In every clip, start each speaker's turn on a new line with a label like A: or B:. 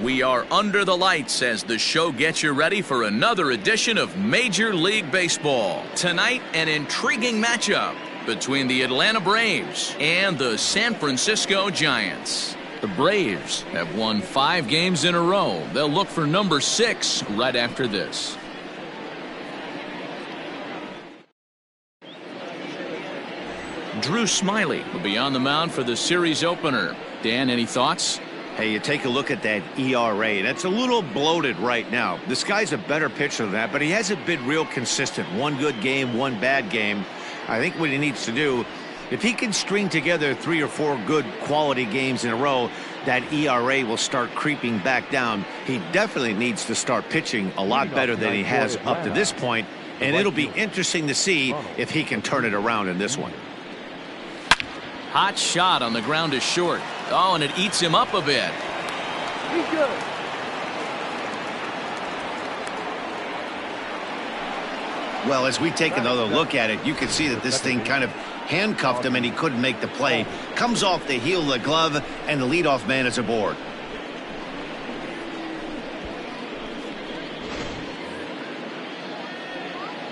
A: We are under the lights as the show gets you ready for another edition of Major League Baseball. Tonight, an intriguing matchup between the Atlanta Braves and the San Francisco Giants. The Braves have won 5 games in a row. They'll look for number 6 right after this. Drew Smyly will be on the mound for the series opener. Dan, any thoughts?
B: Hey, you take a look at that ERA. That's a little bloated right now. This guy's a better pitcher than that, but he hasn't been real consistent. One good game, one bad game. I think what he needs to do, if he can string together 3 or 4 good quality games in a row, that ERA will start creeping back down. He definitely needs to start pitching a lot better than he has up to this point, and it'll be interesting to see if he can turn it around in this one.
A: Hot shot on the ground to short. Oh, and it eats him up a bit.
C: He's good.
B: Well, as we take another look at it, you can see that this thing kind of handcuffed him and he couldn't make the play. Comes off the heel of the glove, and the leadoff man is aboard.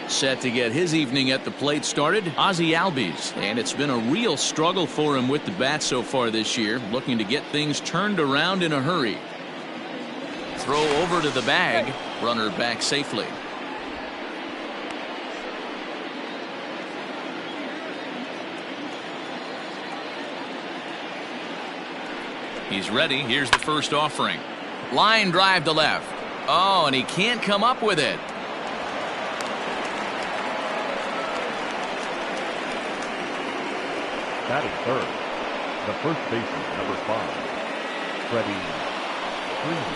A: Set to get his evening at the plate started, Ozzie Albies, and it's been a real struggle for him with the bat so far this year, looking to get things turned around in a hurry. Throw over to the bag, runner back safely. He's ready. Here's the first offering. Line drive to left. Oh, and he can't come up with it.
C: Batting third, the first baseman, number 5, Freddie Freeman.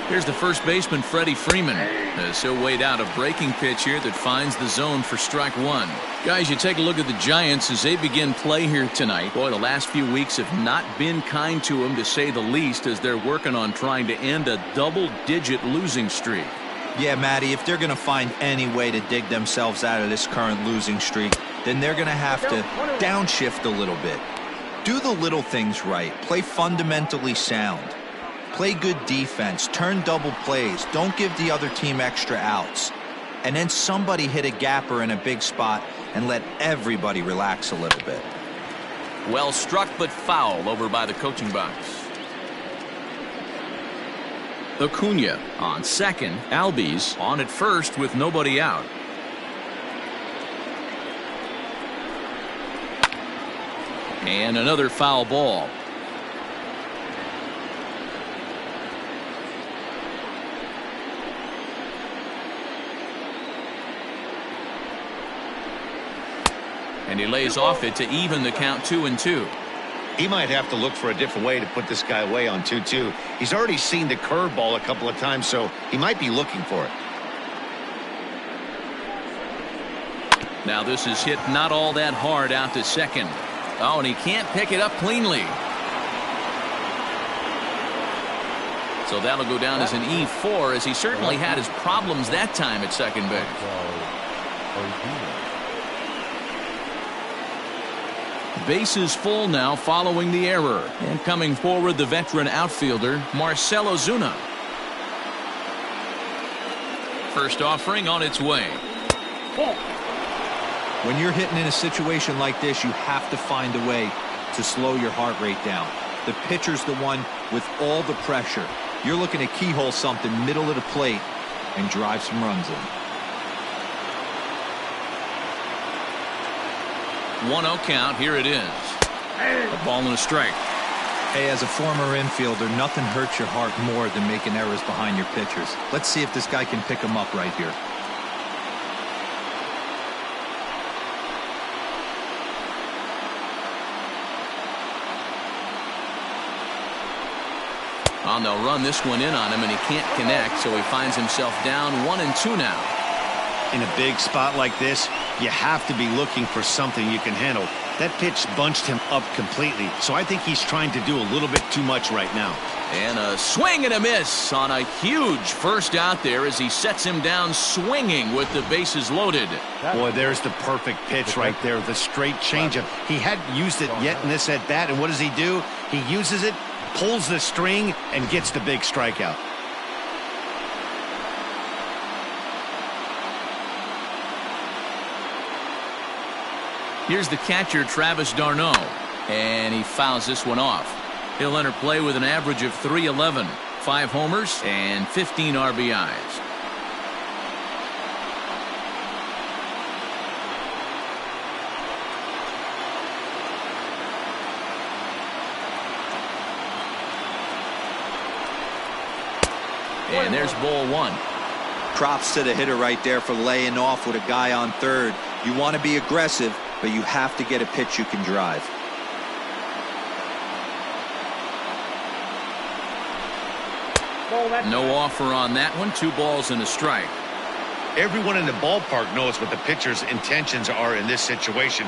A: Here's the first baseman, Freddie Freeman. So weighed out a breaking pitch here that finds the zone for strike 1. Guys, you take a look at the Giants as they begin play here tonight. Boy, the last few weeks have not been kind to them, to say the least, as they're working on trying to end a double-digit losing streak.
D: Yeah, Matty, if they're going to find any way to dig themselves out of this current losing streak, then they're going to have to downshift a little bit. Do the little things right. Play fundamentally sound. Play good defense. Turn double plays. Don't give the other team extra outs. And then somebody hit a gapper in a big spot and let everybody relax a little bit.
A: Well struck, but foul over by the coaching box. Acuna on second. Albies on at first with nobody out. And another foul ball. And he lays off it to even the count 2-2.
B: He might have to look for a different way to put this guy away on 2-2. He's already seen the curveball a couple of times, so he might be looking for it.
A: Now this is hit not all that hard out to second. Oh, and he can't pick it up cleanly. So that'll go down as an E4, as he certainly had his problems that time at second base. Bases full now following the error. And coming forward, the veteran outfielder, Marcell Ozuna. First offering on its way.
D: When you're hitting in a situation like this, you have to find a way to slow your heart rate down. The pitcher's the one with all the pressure. You're looking to keyhole something middle of the plate and drive some runs in.
A: 1-0 count. Here it is. A ball and a strike.
D: Hey, as a former infielder, nothing hurts your heart more than making errors behind your pitchers. Let's see if this guy can pick them up right here.
A: Oh, they'll run this one in on him, and he can't connect, so he finds himself down 1-2 now.
B: In a big spot like this, you have to be looking for something you can handle. That pitch bunched him up completely, so I think he's trying to do a little bit too much right now.
A: And a swing and a miss on a huge first out there as he sets him down swinging with the bases loaded.
B: Boy, there's the perfect pitch right there, the straight changeup. He hadn't used it yet in this at-bat, and what does he do? He uses it, pulls the string, and gets the big strikeout.
A: Here's the catcher, Travis d'Arnaud, and he fouls this one off. He'll enter play with an average of .311, 5 homers, and 15 RBIs. And there's ball 1.
D: Props to the hitter right there for laying off with a guy on third. You want to be aggressive, but you have to get a pitch you can drive.
A: No offer on that one. 2 balls and a strike.
B: Everyone in the ballpark knows what the pitcher's intentions are in this situation.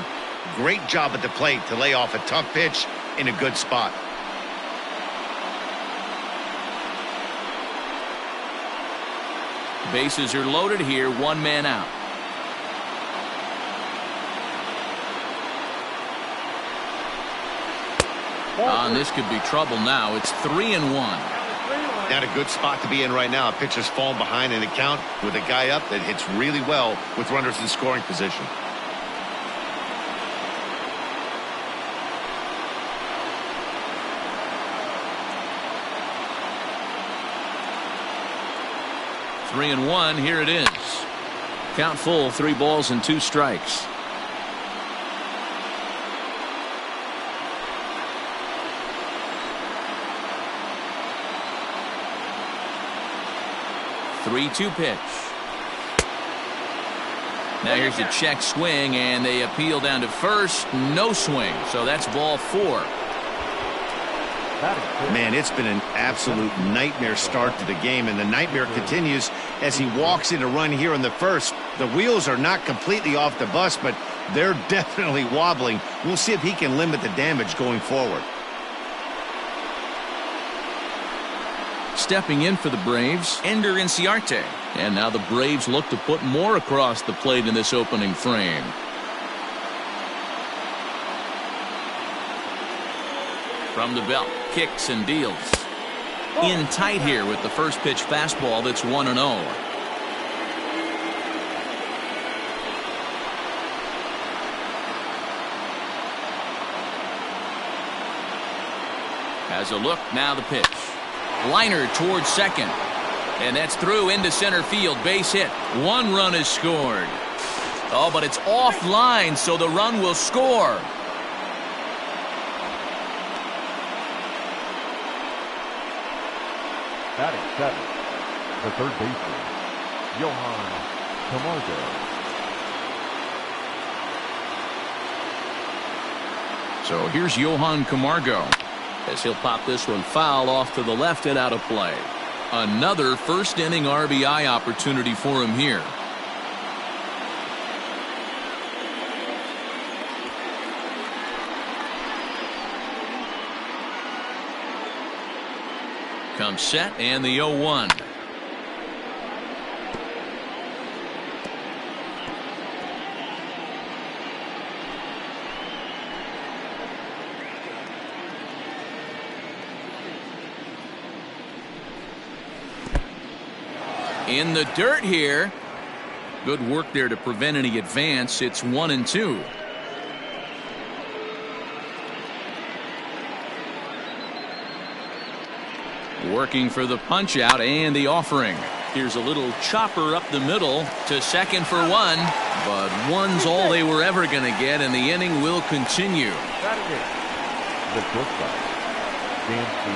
B: Great job at the plate to lay off a tough pitch in a good spot.
A: Bases are loaded here. 1 man out. This could be trouble now. It's 3-1.
B: Not a good spot to be in right now. A pitcher's falling behind in the count with a guy up that hits really well with runners in scoring position.
A: Three and 1. Here it is. Count full. 3 balls and 2 strikes. Three-two pitch. Now here's a check swing, and they appeal down to first. No swing, so that's ball 4.
B: Man, it's been an absolute nightmare start to the game, and the nightmare continues as he walks in a run here in the first. The wheels are not completely off the bus, but they're definitely wobbling. We'll see if he can limit the damage going forward.
A: Stepping in for the Braves, Ender Inciarte. And now the Braves look to put more across the plate in this opening frame. From the belt, kicks and deals. In tight here with the first pitch fastball that's 1-0. Has a look, now the pitch. Liner towards second. And that's through into center field. Base hit. 1 run is scored. Oh, but it's offline, so the run will score.
C: Batting 7, the third baseman, Johan Camargo.
A: So here's Johan Camargo as he'll pop this one foul off to the left and out of play. Another first inning RBI opportunity for him here. Comes set and the 0-1. In the dirt here. Good work there to prevent any advance. It's 1-2. Working for the punch out and the offering. Here's a little chopper up the middle to second for 1, but 1's all they were ever going to get, and the inning will continue.
C: The shortstop,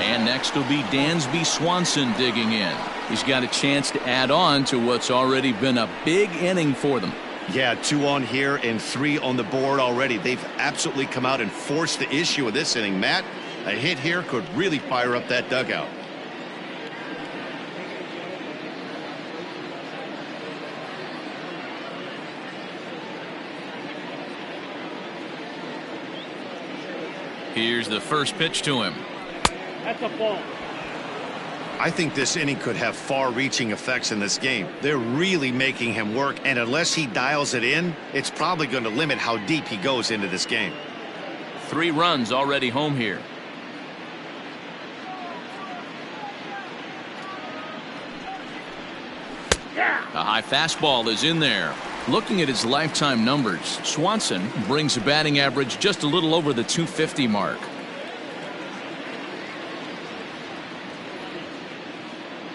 A: and next will be Dansby Swanson digging in. He's got a chance to add on to what's already been a big inning for them.
B: Yeah, 2 on here and 3 on the board already. They've absolutely come out and forced the issue of this inning. Matt, a hit here could really fire up that dugout.
A: Here's the first pitch to him.
C: That's a ball.
B: I think this inning could have far-reaching effects in this game. They're really making him work, and unless he dials it in, it's probably going to limit how deep he goes into this game.
A: 3 runs already home here. A high fastball is in there. Looking at his lifetime numbers, Swanson brings a batting average just a little over the 250 mark.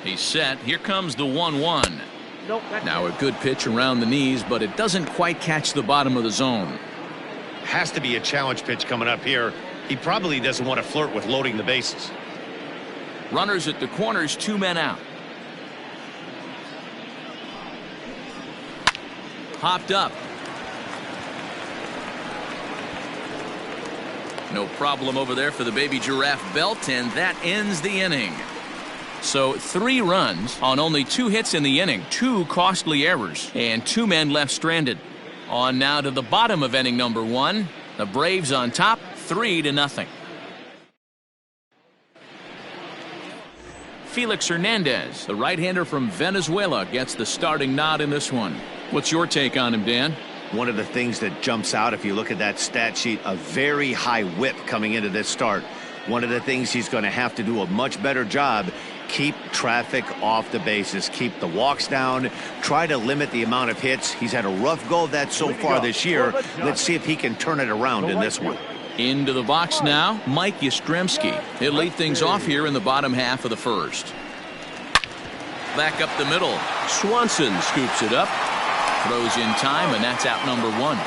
A: He's set. Here comes the 1-1. Now a good pitch around the knees, but it doesn't quite catch the bottom of the zone.
B: Has to be a challenge pitch coming up here. He probably doesn't want to flirt with loading the bases.
A: Runners at the corners, 2 men out. Popped up. No problem over there for the baby giraffe Belt, and that ends the inning. So 3 runs on only 2 hits in the inning, 2 costly errors, and 2 men left stranded. On now to the bottom of inning number 1. The Braves on top, 3-0. Felix Hernandez, the right-hander from Venezuela, gets the starting nod in this one. What's your take on him, Dan?
B: One of the things that jumps out if you look at that stat sheet, a very high whip coming into this start. One of the things he's going to have to do a much better job, keep traffic off the bases, keep the walks down, try to limit the amount of hits. He's had a rough go of that so far this year. Let's see if he can turn it around in this one.
A: Into the box now, Mike Yastrzemski. He'll lead things off here in the bottom half of the first. Back up the middle. Swanson scoops it up. Throws in time, and that's out number 1.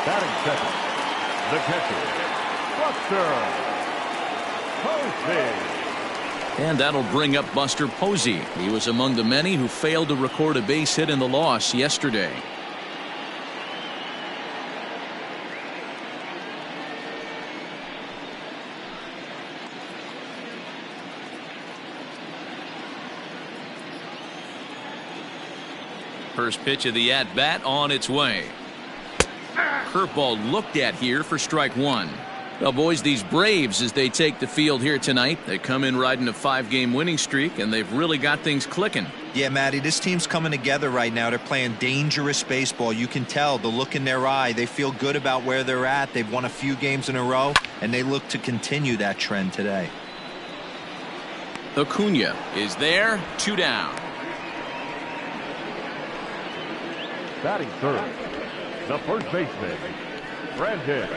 C: Batting second, the catcher, Buster Posey.
A: And that'll bring up Buster Posey. He was among the many who failed to record a base hit in the loss yesterday. First pitch of the at-bat on its way. Curveball looked at here for strike 1. Well, boys, these Braves, as they take the field here tonight, they come in riding a 5-game winning streak, and they've really got things clicking.
D: Yeah, Matty, this team's coming together right now. They're playing dangerous baseball. You can tell the look in their eye. They feel good about where they're at. They've won a few games in a row, and they look to continue that trend today.
A: Acuna is there, 2 down.
C: Batting third, the first baseman, Brandon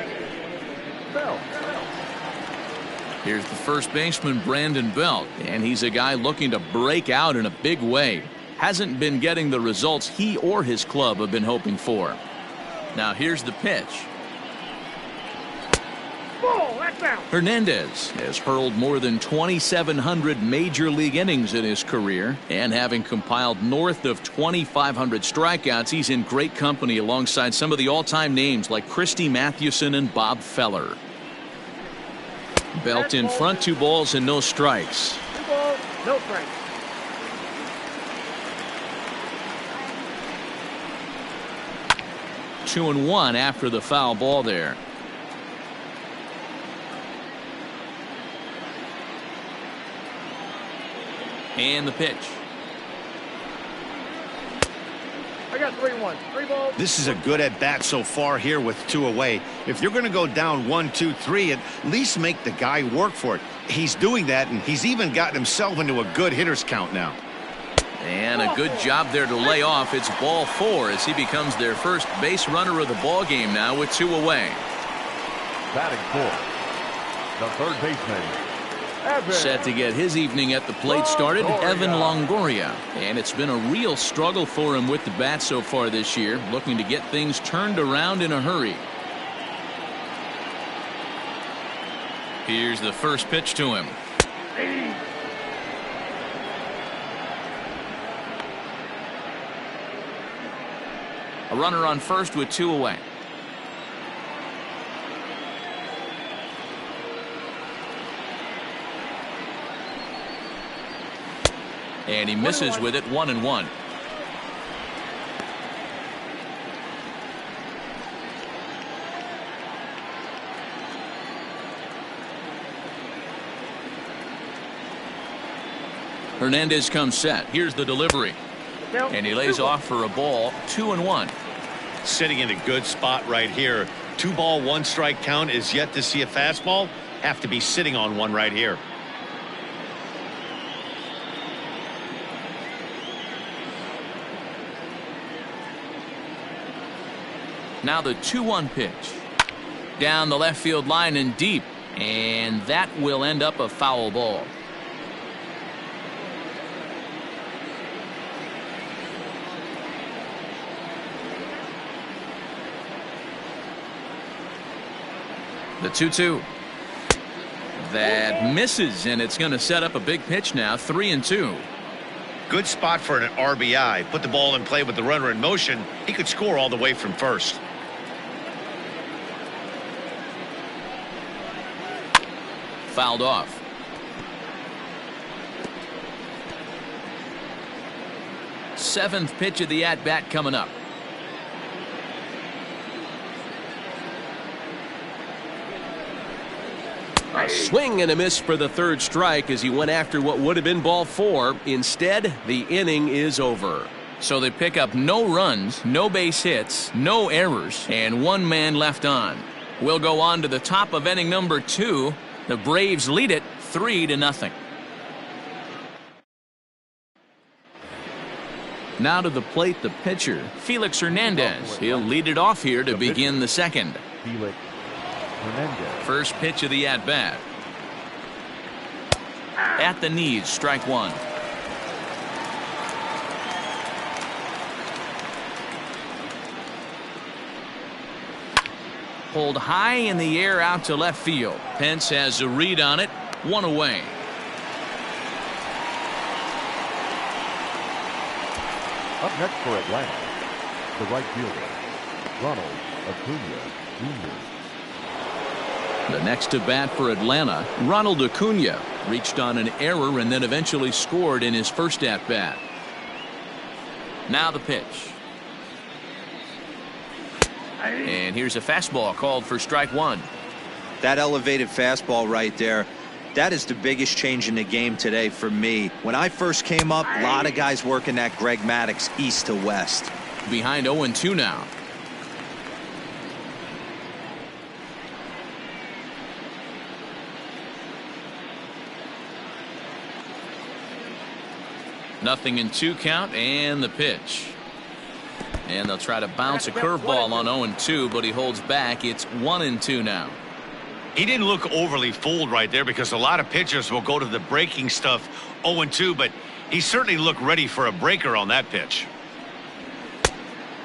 C: Belt.
A: Here's the first baseman, Brandon Belt, and he's a guy looking to break out in a big way. Hasn't been getting the results he or his club have been hoping for. Now here's the pitch. Hernandez has hurled more than 2,700 major league innings in his career, and having compiled north of 2,500 strikeouts, he's in great company alongside some of the all-time names like Christy Mathewson and Bob Feller. Belt in front, 2 balls and no strikes.
C: 2 balls, no strikes.
A: Two and one after the foul ball there. And the pitch.
C: I got 3-1. 3 balls.
B: This is a good at-bat so far here with 2 away. If you're going to go down 1, 2, 3, at least make the guy work for it. He's doing that, and he's even gotten himself into a good hitter's count now.
A: And a good job there to lay off. It's ball 4 as he becomes their first base runner of the ball game now with 2 away.
C: Batting fourth, the third baseman, Evan.
A: Set to get his evening at the plate started, Evan Longoria. And it's been a real struggle for him with the bat so far this year, looking to get things turned around in a hurry. Here's the first pitch to him. A runner on first with 2 away. And he misses with it, 1-1. Hernandez comes set. Here's the delivery. And he lays off for a ball, 2-1.
B: Sitting in a good spot right here. 2 ball, 1 strike count is yet to see a fastball. Have to be sitting on one right here.
A: Now the 2-1 pitch. Down the left field line and deep. And that will end up a foul ball. The 2-2. That misses, and it's going to set up a big pitch now, 3-2.
B: Good spot for an RBI. Put the ball in play with the runner in motion. He could score all the way from first.
A: Fouled off. Seventh pitch of the at-bat coming up.
E: A swing and a miss for the third strike as he went after what would have been ball 4. Instead, the inning is over.
A: So they pick up no runs, no base hits, no errors, and 1 man left on. We'll go on to the top of inning number 2. The Braves lead it 3-0. Now to the plate, the pitcher, Felix Hernandez. He'll lead it off here to begin the second.
C: Felix Hernandez.
A: First pitch of the at-bat. At the knees, strike 1. Pulled high in the air out to left field. Pence has a read on it. 1 away.
C: Up next for Atlanta, the right fielder, Ronald Acuna Jr.
E: The next to bat for Atlanta, Ronald Acuna, reached on an error and then eventually scored in his first at-bat.
A: Now the pitch. And here's a fastball called for strike 1.
D: That elevated fastball right there, that is the biggest change in the game today for me. When I first came up, a lot of guys working that Greg Maddux east to west.
A: Behind 0-2 now. Nothing in 2 count, and the pitch. And they'll try to bounce a curveball on 0-2, but he holds back. It's 1-2 now.
B: He didn't look overly fooled right there because a lot of pitchers will go to the breaking stuff 0-2, but he certainly looked ready for a breaker on that pitch.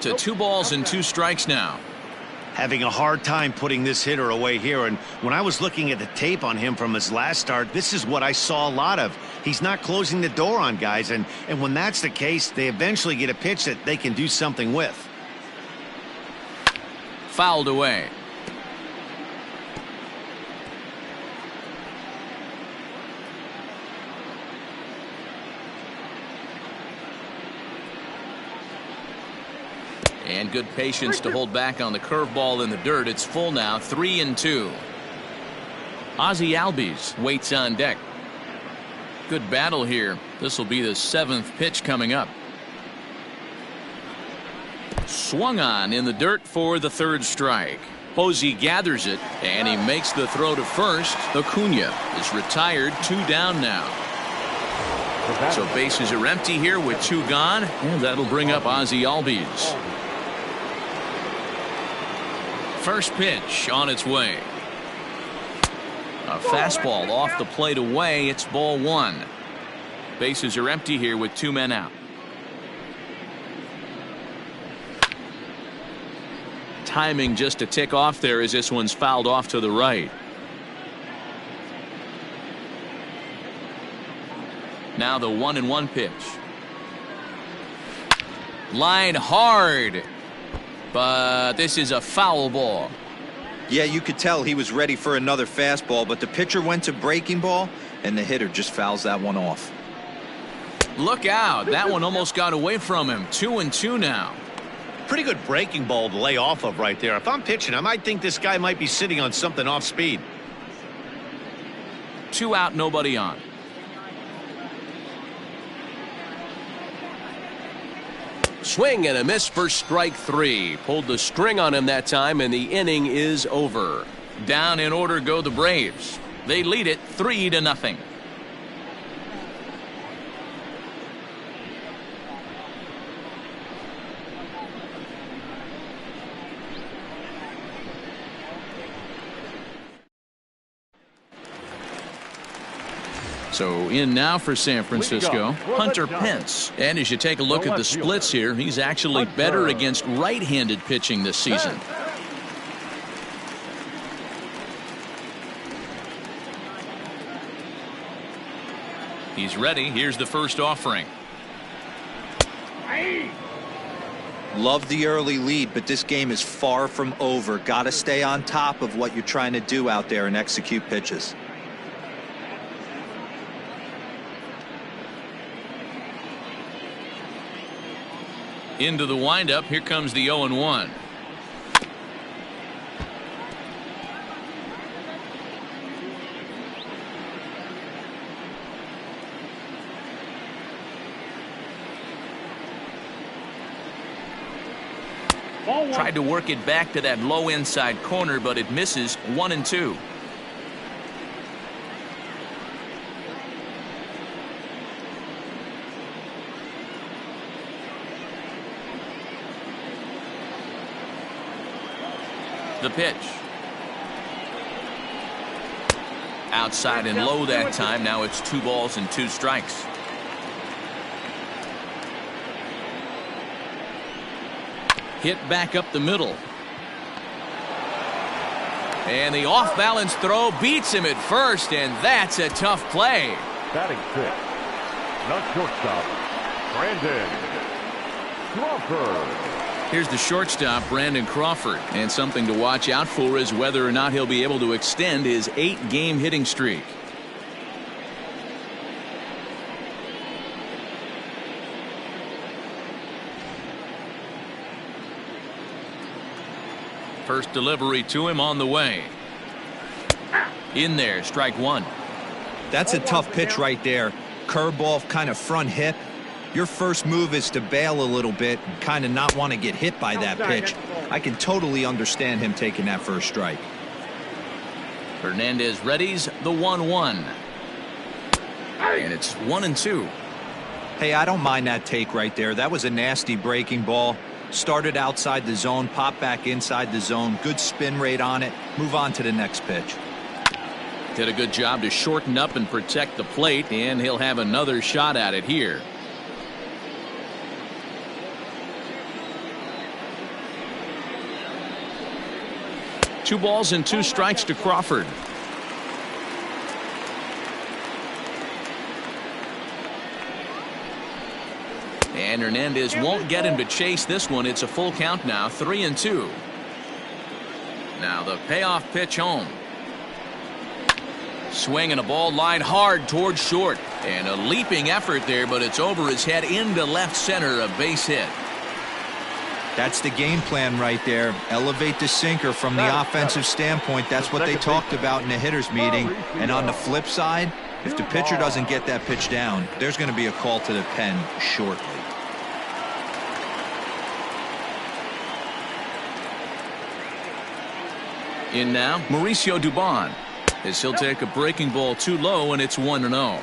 A: To 2 balls and 2 strikes now.
B: Having a hard time putting this hitter away here, and when I was looking at the tape on him from his last start, this is what I saw a lot of. He's not closing the door on guys, and when that's the case, they eventually get a pitch that they can do something with.
A: Fouled away. And good patience to hold back on the curveball in the dirt. It's full now, 3-2. Ozzie Albies waits on deck. Good battle here. This will be the 7th pitch coming up. Swung on in the dirt for the 3rd strike. Posey gathers it, and he makes the throw to first. Acuna is retired, 2 down now. So bases are empty here with 2 gone, and that'll bring up Ozzie Albies. First pitch on its way. A fastball off the plate away. It's ball 1. Bases are empty here with 2 men out. Timing just a tick off there as this one's fouled off to the right. Now the 1-1 pitch. Line hard. But this is a foul ball.
D: Yeah, you could tell he was ready for another fastball, but the pitcher went to breaking ball, and the hitter just fouls that one off.
A: Look out. That one almost got away from him. 2-2 now.
B: Pretty good breaking ball to lay off of right there. If I'm pitching, I might think this guy might be sitting on something off speed.
A: 2 out, nobody on.
F: Swing and a miss for strike 3. Pulled the string on him that time, and the inning is over.
A: Down in order go the Braves. They lead it 3-0. So in now for San Francisco, Hunter Pence. And as you take a look at the splits here, he's actually better against right-handed pitching this season. He's ready. Here's the first offering.
D: Love the early lead, but this game is far from over. Got to stay on top of what you're trying to do out there and execute pitches.
A: Into the windup. Here comes the 0-1. Tried to work it back to that low inside corner, but it misses. 1-2. The pitch. Outside and low that time. Now it's 2 balls and 2 strikes. Hit back up the middle. And the off-balance throw beats him at first, and that's a tough play.
C: Batting 6th, non-shortstop, Brandon Crawford.
A: Here's the shortstop, Brandon Crawford. And something to watch out for is whether or not he'll be able to extend his 8-game hitting streak. First delivery to him on the way. In there, strike 1.
D: That's a tough pitch right there. Curveball, kind of front hip. Your first move is to bail a little bit and kind of not want to get hit by that pitch. I can totally understand him taking that first strike.
A: Hernandez readies the 1-1. And it's 1-2.
D: Hey, I don't mind that take right there. That was a nasty breaking ball. Started outside the zone, popped back inside the zone. Good spin rate on it. Move on to the next pitch.
A: Did a good job to shorten up and protect the plate, and he'll have another shot at it here. Two balls and 2 strikes to Crawford. And Hernandez won't get him to chase this one. It's a full count now, 3-2. Now the payoff pitch home. Swing and a ball lined hard towards short. And a leaping effort there, but it's over his head into left center, a base hit.
D: That's the game plan right there. Elevate the sinker from the offensive standpoint. That's what they talked about in the hitters meeting. And on the flip side, if the pitcher doesn't get that pitch down, there's going to be a call to the pen shortly.
A: In now, Mauricio Dubon, as he'll take a breaking ball too low, and it's 1-0.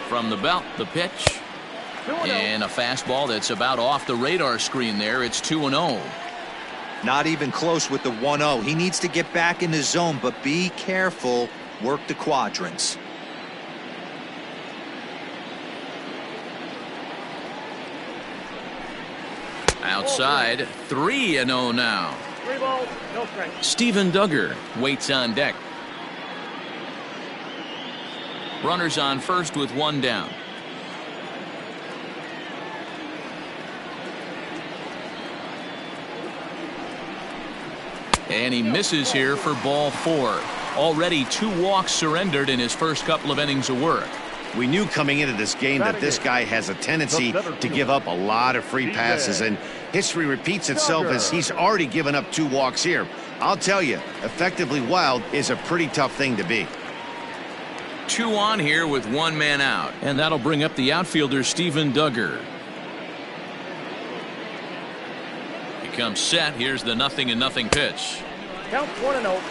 A: From the belt, the pitch. And a fastball that's about off the radar screen there. It's 2-0.
D: Not even close with the 1-0. He needs to get back in the zone, but be careful. Work the quadrants.
A: Outside, 3-0 now.
G: 3 balls, no strikes.
A: Steven Duggar waits on deck. Runners on first with 1 down. And he misses here for ball 4. Already 2 walks surrendered in his first couple of innings of work.
B: We knew coming into this game that this guy has a tendency to give up a lot of free passes, and history repeats itself as he's already given up 2 walks here. I'll tell you, effectively wild is a pretty tough thing to be.
A: 2 on here with 1 man out.
E: And that'll bring up the outfielder, Steven Duggar.
A: He comes set. Here's the 0-0 pitch.
G: Count 1-0.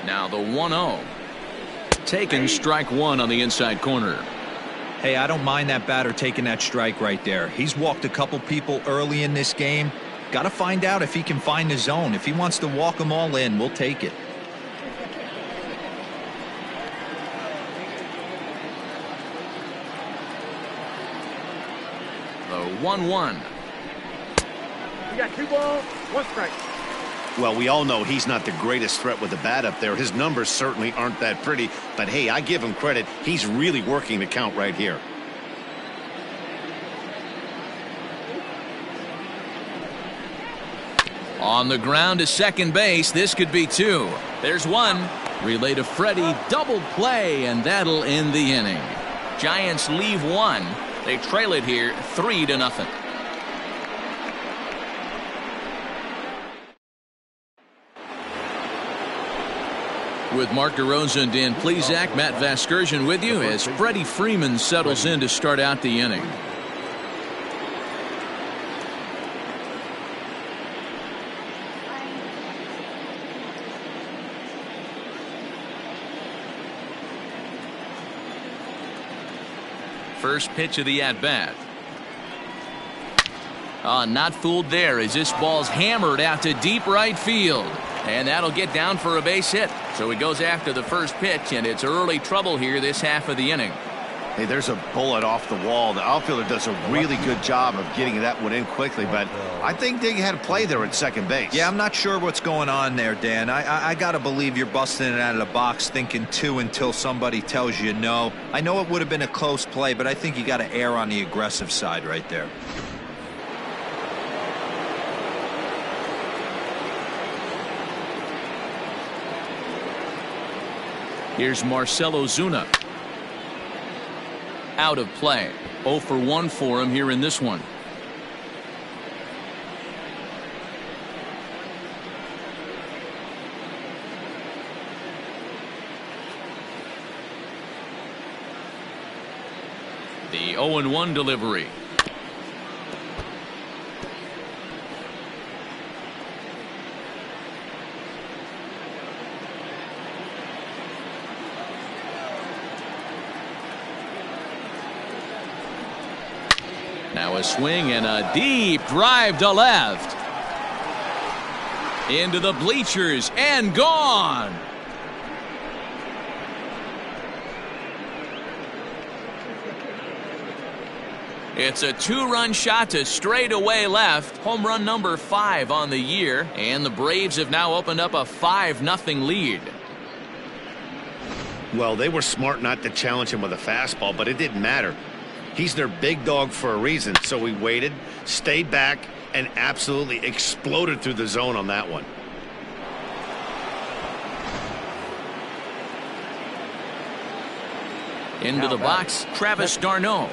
A: Now the 1-0. Taken strike 1 on the inside corner.
D: Hey, I don't mind that batter taking that strike right there. He's walked a couple people early in this game. Got to find out if he can find the zone. If he wants to walk them all in, we'll take it.
A: The 1-1.
G: We got 2 balls, 1 strike.
B: Well, we all know he's not the greatest threat with the bat up there. His numbers certainly aren't that pretty, but hey, I give him credit. He's really working the count right here.
A: On the ground to second base. This could be 2. There's 1.
E: Relay to Freddie, double play, and that'll end the inning.
A: Giants leave 1. They trail it here 3-0.
E: With Mark DeRosa and Dan Plesac, Matt Vasgersian with you as Freddie Freeman settles in to start out the inning.
A: First pitch of the at-bat. Not fooled there as this ball's hammered out to deep right field. And that'll get down for a base hit. So he goes after the first pitch, and it's early trouble here this half of the inning.
B: Hey, there's a bullet off the wall. The outfielder does a really good job of getting that one in quickly, but I think they had a play there at second base.
D: Yeah, I'm not sure what's going on there, Dan. I got to believe you're busting it out of the box thinking 2 until somebody tells you no. I know it would have been a close play, but I think you got to err on the aggressive side right there.
E: Here's Marcell Ozuna. Out of play. 0 for 1 for him here in this one. The 0-1 delivery. Now a swing and a deep drive to left. Into the bleachers and gone. It's a 2-run shot to straightaway left. Home run number 5 on the year. And the Braves have now opened up a 5-0 lead.
B: Well, they were smart not to challenge him with a fastball, but it didn't matter. He's their big dog for a reason, so he waited, stayed back, and absolutely exploded through the zone on that one.
E: Into the box, Travis d'Arnaud.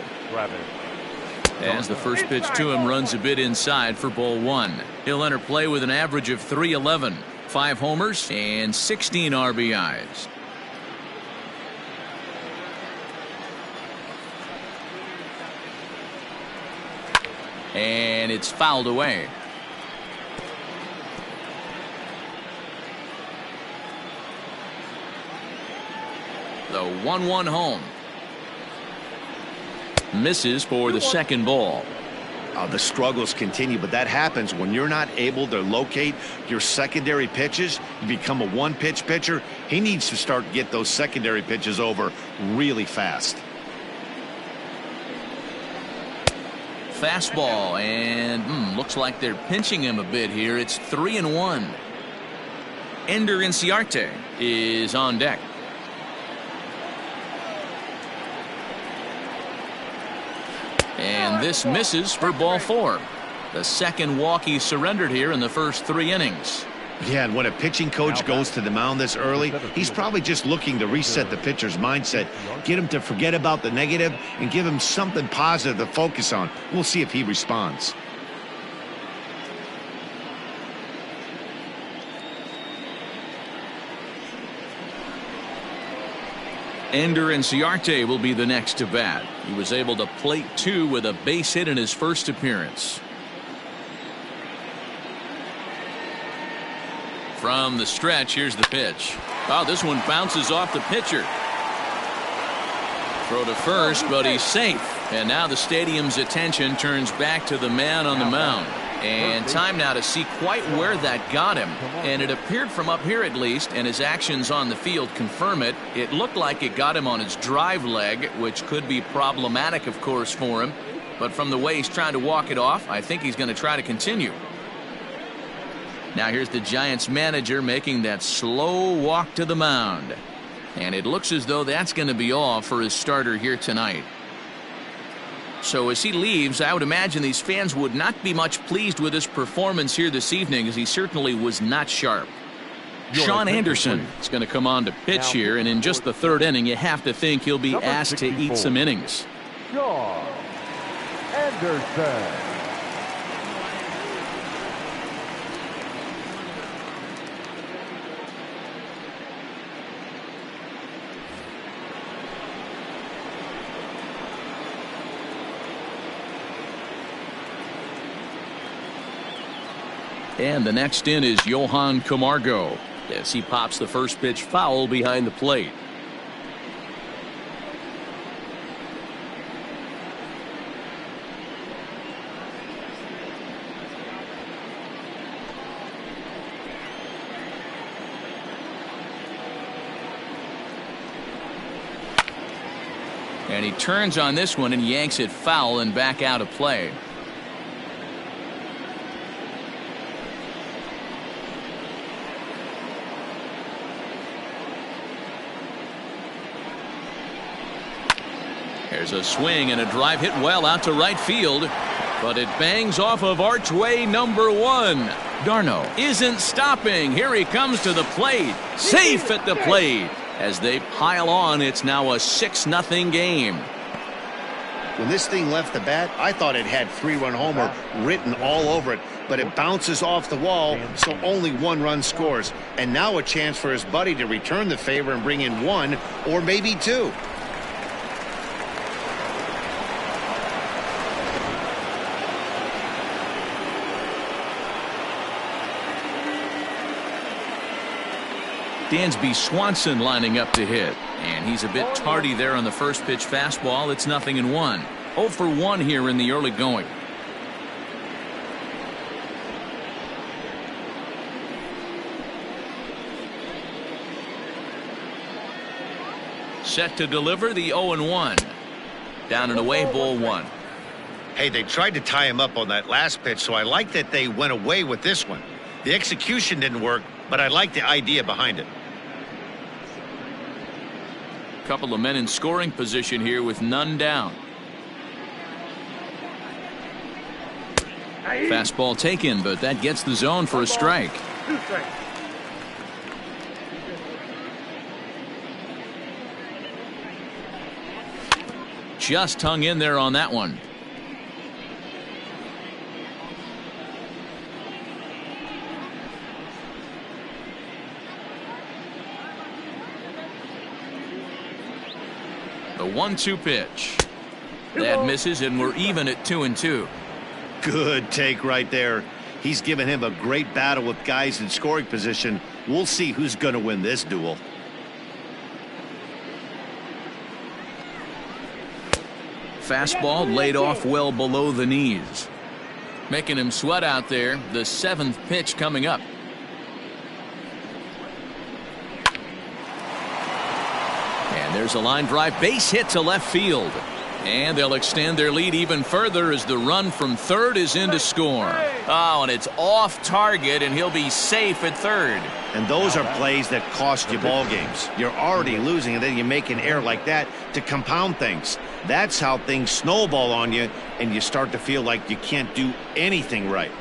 E: As the first pitch to him runs a bit inside for ball 1. He'll enter play with an average of .311, 5 homers, and 16 RBIs. And it's fouled away. The 1-1 home. Misses for the second ball.
B: The struggles continue, but that happens when you're not able to locate your secondary pitches. You become a one-pitch pitcher. He needs to start to get those secondary pitches over really fast.
E: Fastball, and looks like they're pinching him a bit here. It's 3-1. Ender Inciarte is on deck. And And this misses for ball 4. The second walk he surrendered here in the first 3 innings.
B: Yeah, and when a pitching coach goes to the mound this early, he's probably just looking to reset the pitcher's mindset, get him to forget about the negative, and give him something positive to focus on. We'll see if he responds.
E: Ender Inciarte will be the next to bat. He was able to plate 2 with a base hit in his first appearance. From the stretch, here's the pitch. Oh, this one bounces off the pitcher. Throw to first, but he's safe. And now the stadium's attention turns back to the man on the mound. And time now to see quite where that got him. And it appeared from up here at least, and his actions on the field confirm it. It looked like it got him on his drive leg, which could be problematic, of course, for him. But from the way he's trying to walk it off, I think he's going to try to continue. Now here's the Giants manager making that slow walk to the mound. And it looks as though that's going to be all for his starter here tonight. So as he leaves, I would imagine these fans would not be much pleased with his performance here this evening, as he certainly was not sharp. Sean Anderson is going to come on to pitch here, and in just the 3rd inning, you have to think he'll be asked to eat some innings.
C: Sean Anderson.
E: And the next in is Johan Camargo as he pops the first pitch foul behind the plate. And he turns on this one and yanks it foul and back out of play. There's a swing and a drive hit well out to right field, but it bangs off of archway number 1. d'Arnaud isn't stopping. Here he comes to the plate. Safe at the plate. As they pile on, it's now a 6-0 game.
B: When this thing left the bat, I thought it had 3-run homer written all over it, but it bounces off the wall, so only 1 run scores. And now a chance for his buddy to return the favor and bring in 1 or maybe 2.
E: Dansby Swanson lining up to hit, and he's a bit tardy there on the first pitch fastball. It's 0-1. 0 for 1 here in the early going. Set to deliver the 0-1. Down and away, ball 1.
B: Hey, they tried to tie him up on that last pitch, so I like that they went away with this one. The execution didn't work, but I like the idea behind it.
E: Couple of men in scoring position here with none down. Fastball taken, but that gets the zone for a strike.
G: 2 strikes.
E: Just hung in there on that one. The 1-2 pitch. That misses, and we're even at 2-2.
B: Good take right there. He's given him a great battle with guys in scoring position. We'll see who's going to win this duel.
E: Fastball laid off well below the knees. Making him sweat out there. The 7th pitch coming up. There's a line drive base hit to left field. And they'll extend their lead even further as the run from third is in to score. Oh, and it's off target, and he'll be safe at third.
B: And those are plays that cost you ball games. You're already losing, and then you make an error like that to compound things. That's how things snowball on you, and you start to feel like you can't do anything right.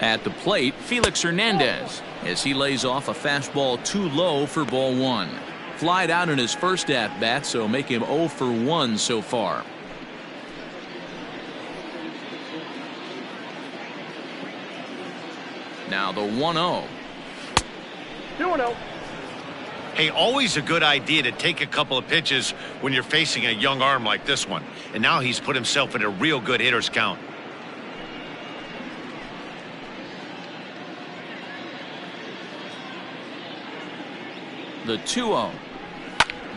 E: At the plate, Felix Hernandez, as he lays off a fastball too low for ball 1. Flied out in his first at-bat, so make him 0 for 1 so far. Now the 1-0.
G: 2-0.
B: Hey, always a good idea to take a couple of pitches when you're facing a young arm like this one. And now he's put himself in a real good hitter's count.
E: The 2-0.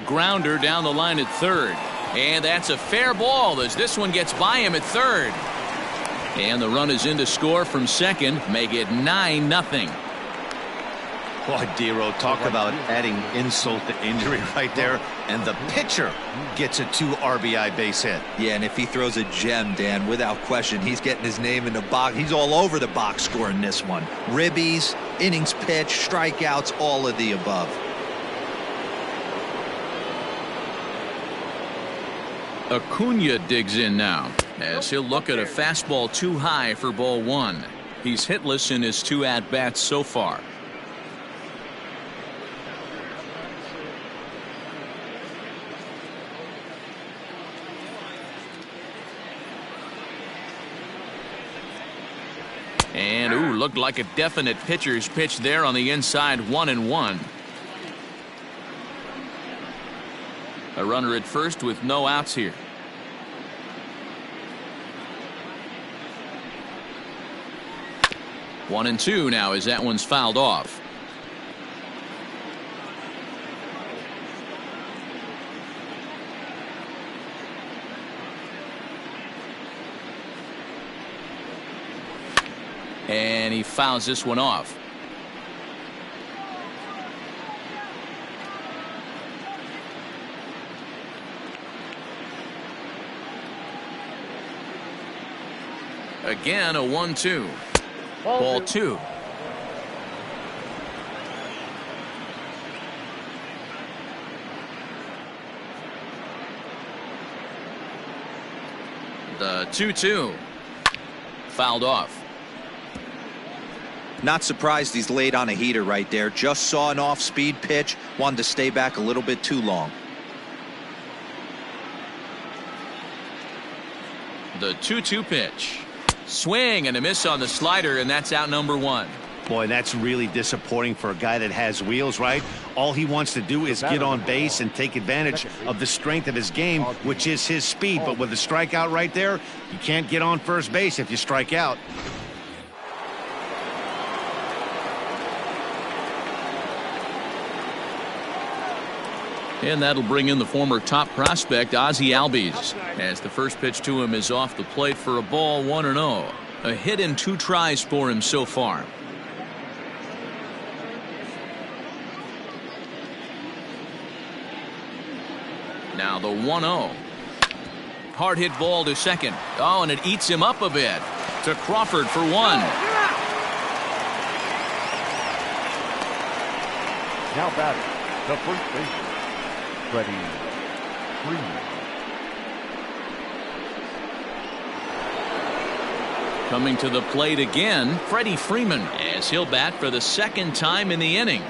E: Grounder down the line at third. And that's a fair ball as this one gets by him at third. And the run is in to score from second, make it 9-0.
B: Boy, Dero, talk about adding insult to injury right there. And the pitcher gets a 2 RBI base hit.
D: Yeah, and if he throws a gem, Dan, without question, he's getting his name in the box. He's all over the box score in this one. Ribbies, innings pitched, strikeouts, all of the above.
E: Acuna digs in now, as he'll look at a fastball too high for ball 1. He's hitless in his 2 at-bats so far. And ooh, looked like a definite pitcher's pitch there on the inside, 1-1. A runner at first with no outs here. One and two now as that one's fouled off. And he fouls this one off. Again, a 1-2. Ball 2. The 2-2. Fouled off.
D: Not surprised he's laid on a heater right there. Just saw an off-speed pitch. Wanted to stay back a little bit too long.
E: The 2-2 pitch. Swing and a miss on the slider, and that's out number 1.
B: Boy, that's really disappointing for a guy that has wheels, right? All he wants to do is get on base and take advantage of the strength of his game, which is his speed. But with the strikeout right there, you can't get on first base if you strike out.
E: And that'll bring in the former top prospect Ozzie Albies, as the first pitch to him is off the plate for a ball, 1-0. A hit in 2 tries for him so far. Now the 1-0. Hard hit ball to second. Oh, and it eats him up a bit. To Crawford for 1.
C: Now batting, the first baseman, Freddie Freeman.
E: Coming to the plate again, Freddie Freeman, as he'll bat for the second time in the inning.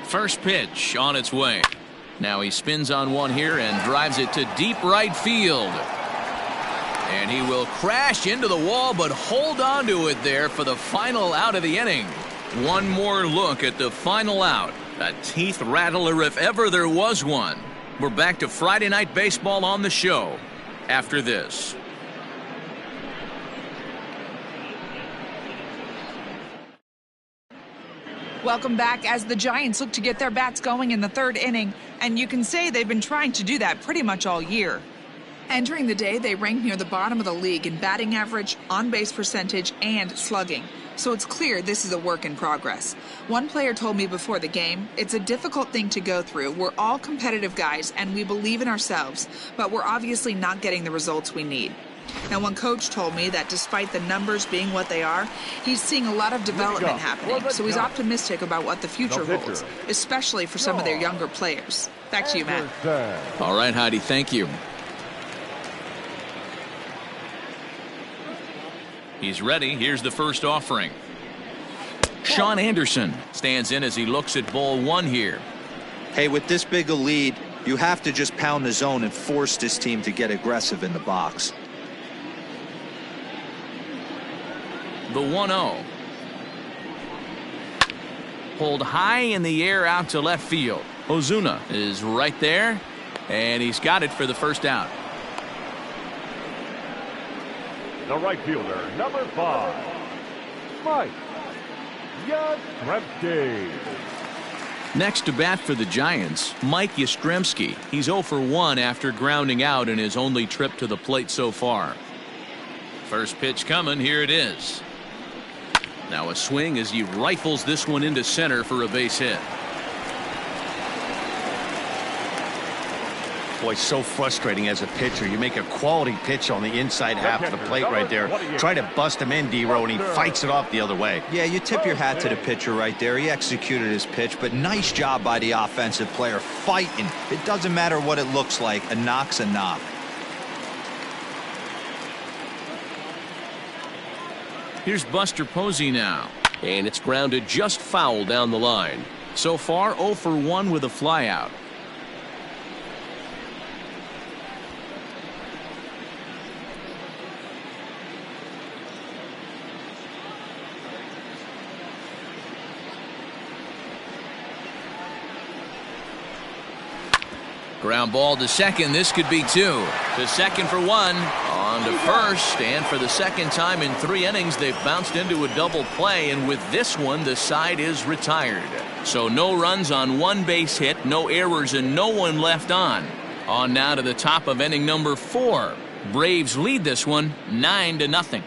E: First pitch on its way. Now he spins on one here and drives it to deep right field. And he will crash into the wall, but hold on to it there for the final out of the inning. One more look at the final out. A teeth rattler if ever there was one. We're back to Friday Night Baseball on the show after this.
H: Welcome back as the Giants look to get their bats going in the third inning, and you can say they've been trying to do that pretty much all year. Entering the day, they ranked near the bottom of the league in batting average, on-base percentage, and slugging. So it's clear this is a work in progress. One player told me before the game, it's a difficult thing to go through. We're all competitive guys, and we believe in ourselves, but we're obviously not getting the results we need. Now, one coach told me that despite the numbers being what they are, he's seeing a lot of development happening, so he's optimistic about what the future holds, especially for some of their younger players. Back to you, Matt.
E: All right, Heidi, thank you. He's ready. Here's the first offering. Sean Anderson stands in as he looks at ball one here.
D: Hey, with this big a lead, you have to just pound the zone and force this team to get aggressive in the box.
E: The 1-0. Pulled high in the air out to left field. Ozuna is right there, and he's got it for the first out.
C: The right fielder, number 5, Mike Yastrzemski.
E: Next to bat for the Giants, Mike Yastrzemski. He's 0 for 1 after grounding out in his only trip to the plate so far. First pitch coming, here it is. Now a swing as he rifles this one into center for a base hit.
B: Boy, so frustrating as a pitcher. You make a quality pitch on the inside half of the plate right there. Try to bust him in, D-Row, and he fights it off the other way.
D: Yeah, you tip your hat to the pitcher right there. He executed his pitch, but nice job by the offensive player fighting. It doesn't matter what it looks like. A knock's a knock.
E: Here's Buster Posey now.
F: And it's grounded just foul down the line.
E: So far, 0 for 1 with a flyout. Ground ball to second. This could be 2. To second for 1. On to first. And for the second time in 3 innings, they've bounced into a double play. And with this one, the side is retired. So no runs on 1 base hit, no errors, and no one left on. On now to the top of inning number 4. Braves lead this one 9-0.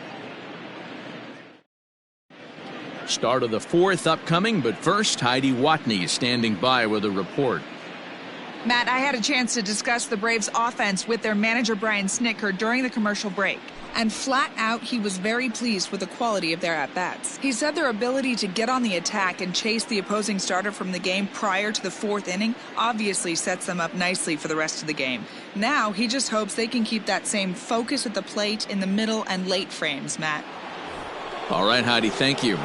E: Start of the 4th upcoming, but first, Heidi Watney is standing by with a report.
H: Matt, I had a chance to discuss the Braves offense with their manager Brian Snitker during the commercial break. And flat out, he was very pleased with the quality of their at-bats. He said their ability to get on the attack and chase the opposing starter from the game prior to the 4th inning obviously sets them up nicely for the rest of the game. Now, he just hopes they can keep that same focus at the plate in the middle and late frames, Matt.
E: All right, Heidi, thank you.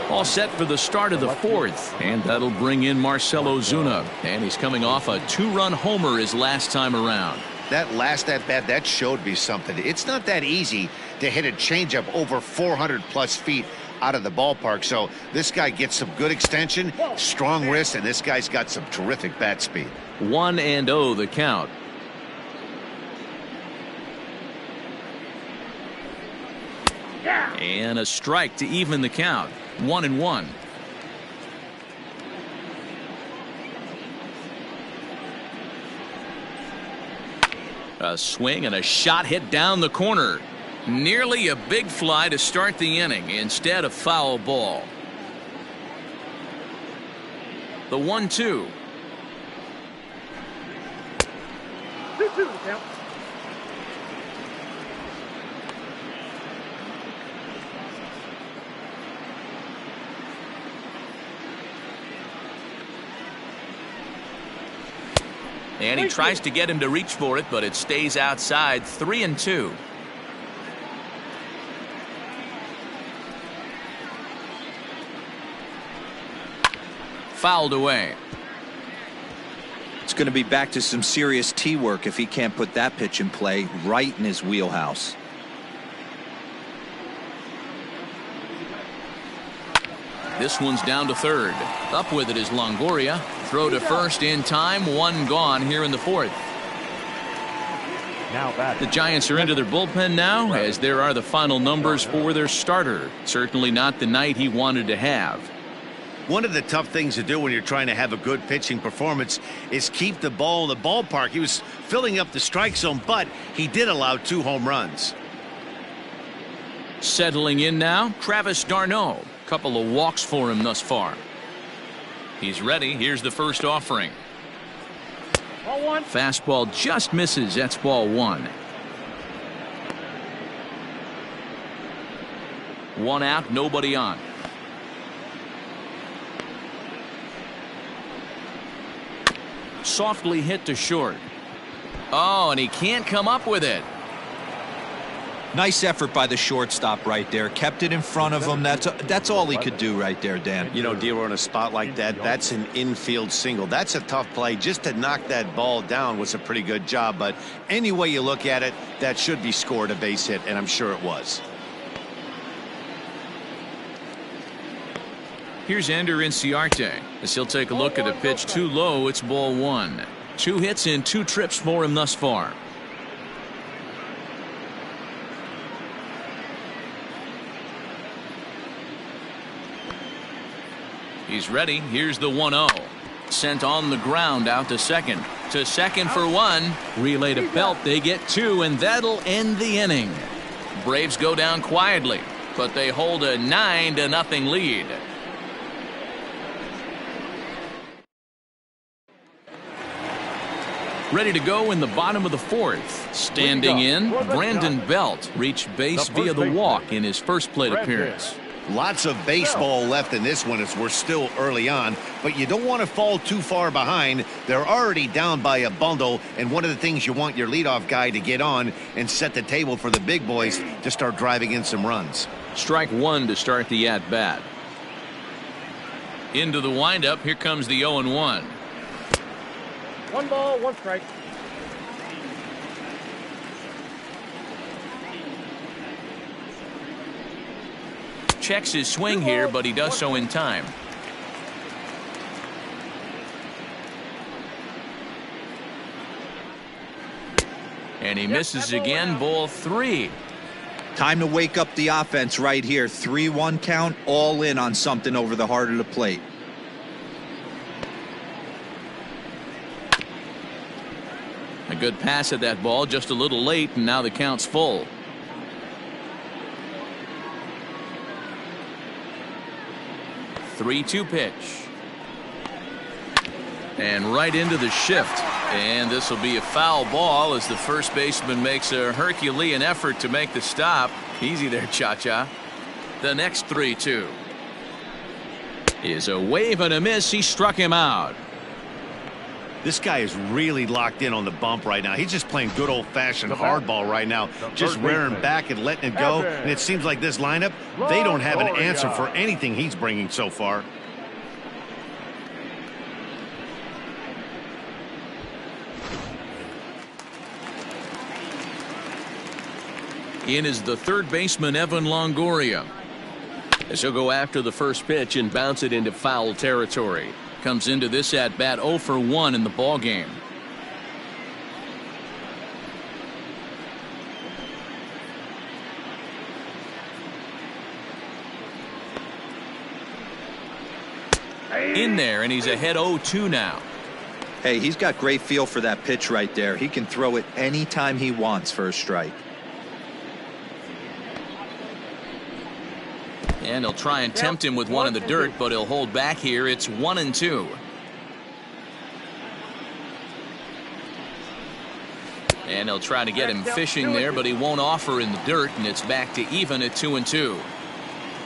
E: All set for the start of the 4th, and that'll bring in Marcell Ozuna, and he's coming off a 2-run homer his last time around.
B: That last at-bat, that showed me something. It's not that easy to hit a changeup over 400-plus feet out of the ballpark, so this guy gets some good extension, strong wrist, and this guy's got some terrific bat speed.
E: 1-0 the count. And a strike to even the count. 1-1. A swing and a shot hit down the corner. Nearly a big fly to start the inning. Instead, a foul ball. The 1-2.
G: 2-2 count.
E: And he tries to get him to reach for it, but it stays outside. 3-2. Fouled away.
D: It's going to be back to some serious tee work if he can't put that pitch in play right in his wheelhouse.
E: This one's down to third. Up with it is Longoria. Throw to first in time. 1 gone here in the 4th. The Giants are into their bullpen now, as there are the final numbers for their starter. Certainly not the night he wanted to have.
B: One of the tough things to do when you're trying to have a good pitching performance is keep the ball in the ballpark. He was filling up the strike zone, but he did allow 2 home runs.
E: Settling in now, Travis d'Arnaud. Couple of walks for him thus far. He's ready. Here's the first offering.
G: Ball 1.
E: Fastball just misses. That's ball 1. 1 out, nobody on. Softly hit to short. Oh, and he can't come up with it.
D: Nice effort by the shortstop right there. Kept it in front of him. That's all he could do right there, Dan.
B: You know, Dero, in a spot like that, that's an infield single. That's a tough play. Just to knock that ball down was a pretty good job. But any way you look at it, that should be scored a base hit, and I'm sure it was.
E: Here's Ender Inciarte as he'll take a look at a pitch too low. It's ball 1. 2 hits in 2 trips for him thus far. He's ready. Here's the 1-0. Sent on the ground out to second. To second for 1. Relay to Belt. They get 2, and that'll end the inning. Braves go down quietly, but they hold a 9-0 lead. Ready to go in the bottom of the 4th. Standing in, Brandon Belt reached base via the walk in his first plate appearance.
B: Lots of baseball left in this one as we're still early on, but you don't want to fall too far behind. They're already down by a bundle, and one of the things you want your leadoff guy to get on and set the table for the big boys to start driving in some runs.
E: Strike 1 to start the at-bat. Into the windup. Here comes the 0-1.
G: 1 ball, 1 strike.
E: Checks his swing here, but he does so in time. And he misses again. Ball 3.
D: Time to wake up the offense right here. 3-1 count, all in on something over the heart of the plate.
E: A good pass at that ball, just a little late, and now the count's full. Three-two pitch. And right into the shift. And this will be a foul ball as the first baseman makes a Herculean effort to make the stop. Easy there, Cha-Cha. The next 3-2 is a wave and a miss. He struck him out.
B: This guy is really locked in on the bump right now. He's just playing good old-fashioned hardball right now, just rearing back and letting it go. And it seems like this lineup, they don't have an answer for anything he's bringing so far.
E: In is the third baseman, Evan Longoria.
F: As he'll go after the first pitch and bounce it into foul territory. Comes into this at bat 0 for 1 in the ball game. In there, and he's ahead 0-2 now.
D: Hey, he's got great feel for that pitch right there. He can throw it anytime he wants for a strike.
E: And he'll try and tempt him with one in the dirt, but he'll hold back here. It's 1-2. And he'll try to get him fishing there, but he won't offer in the dirt, and it's back to even at 2-2.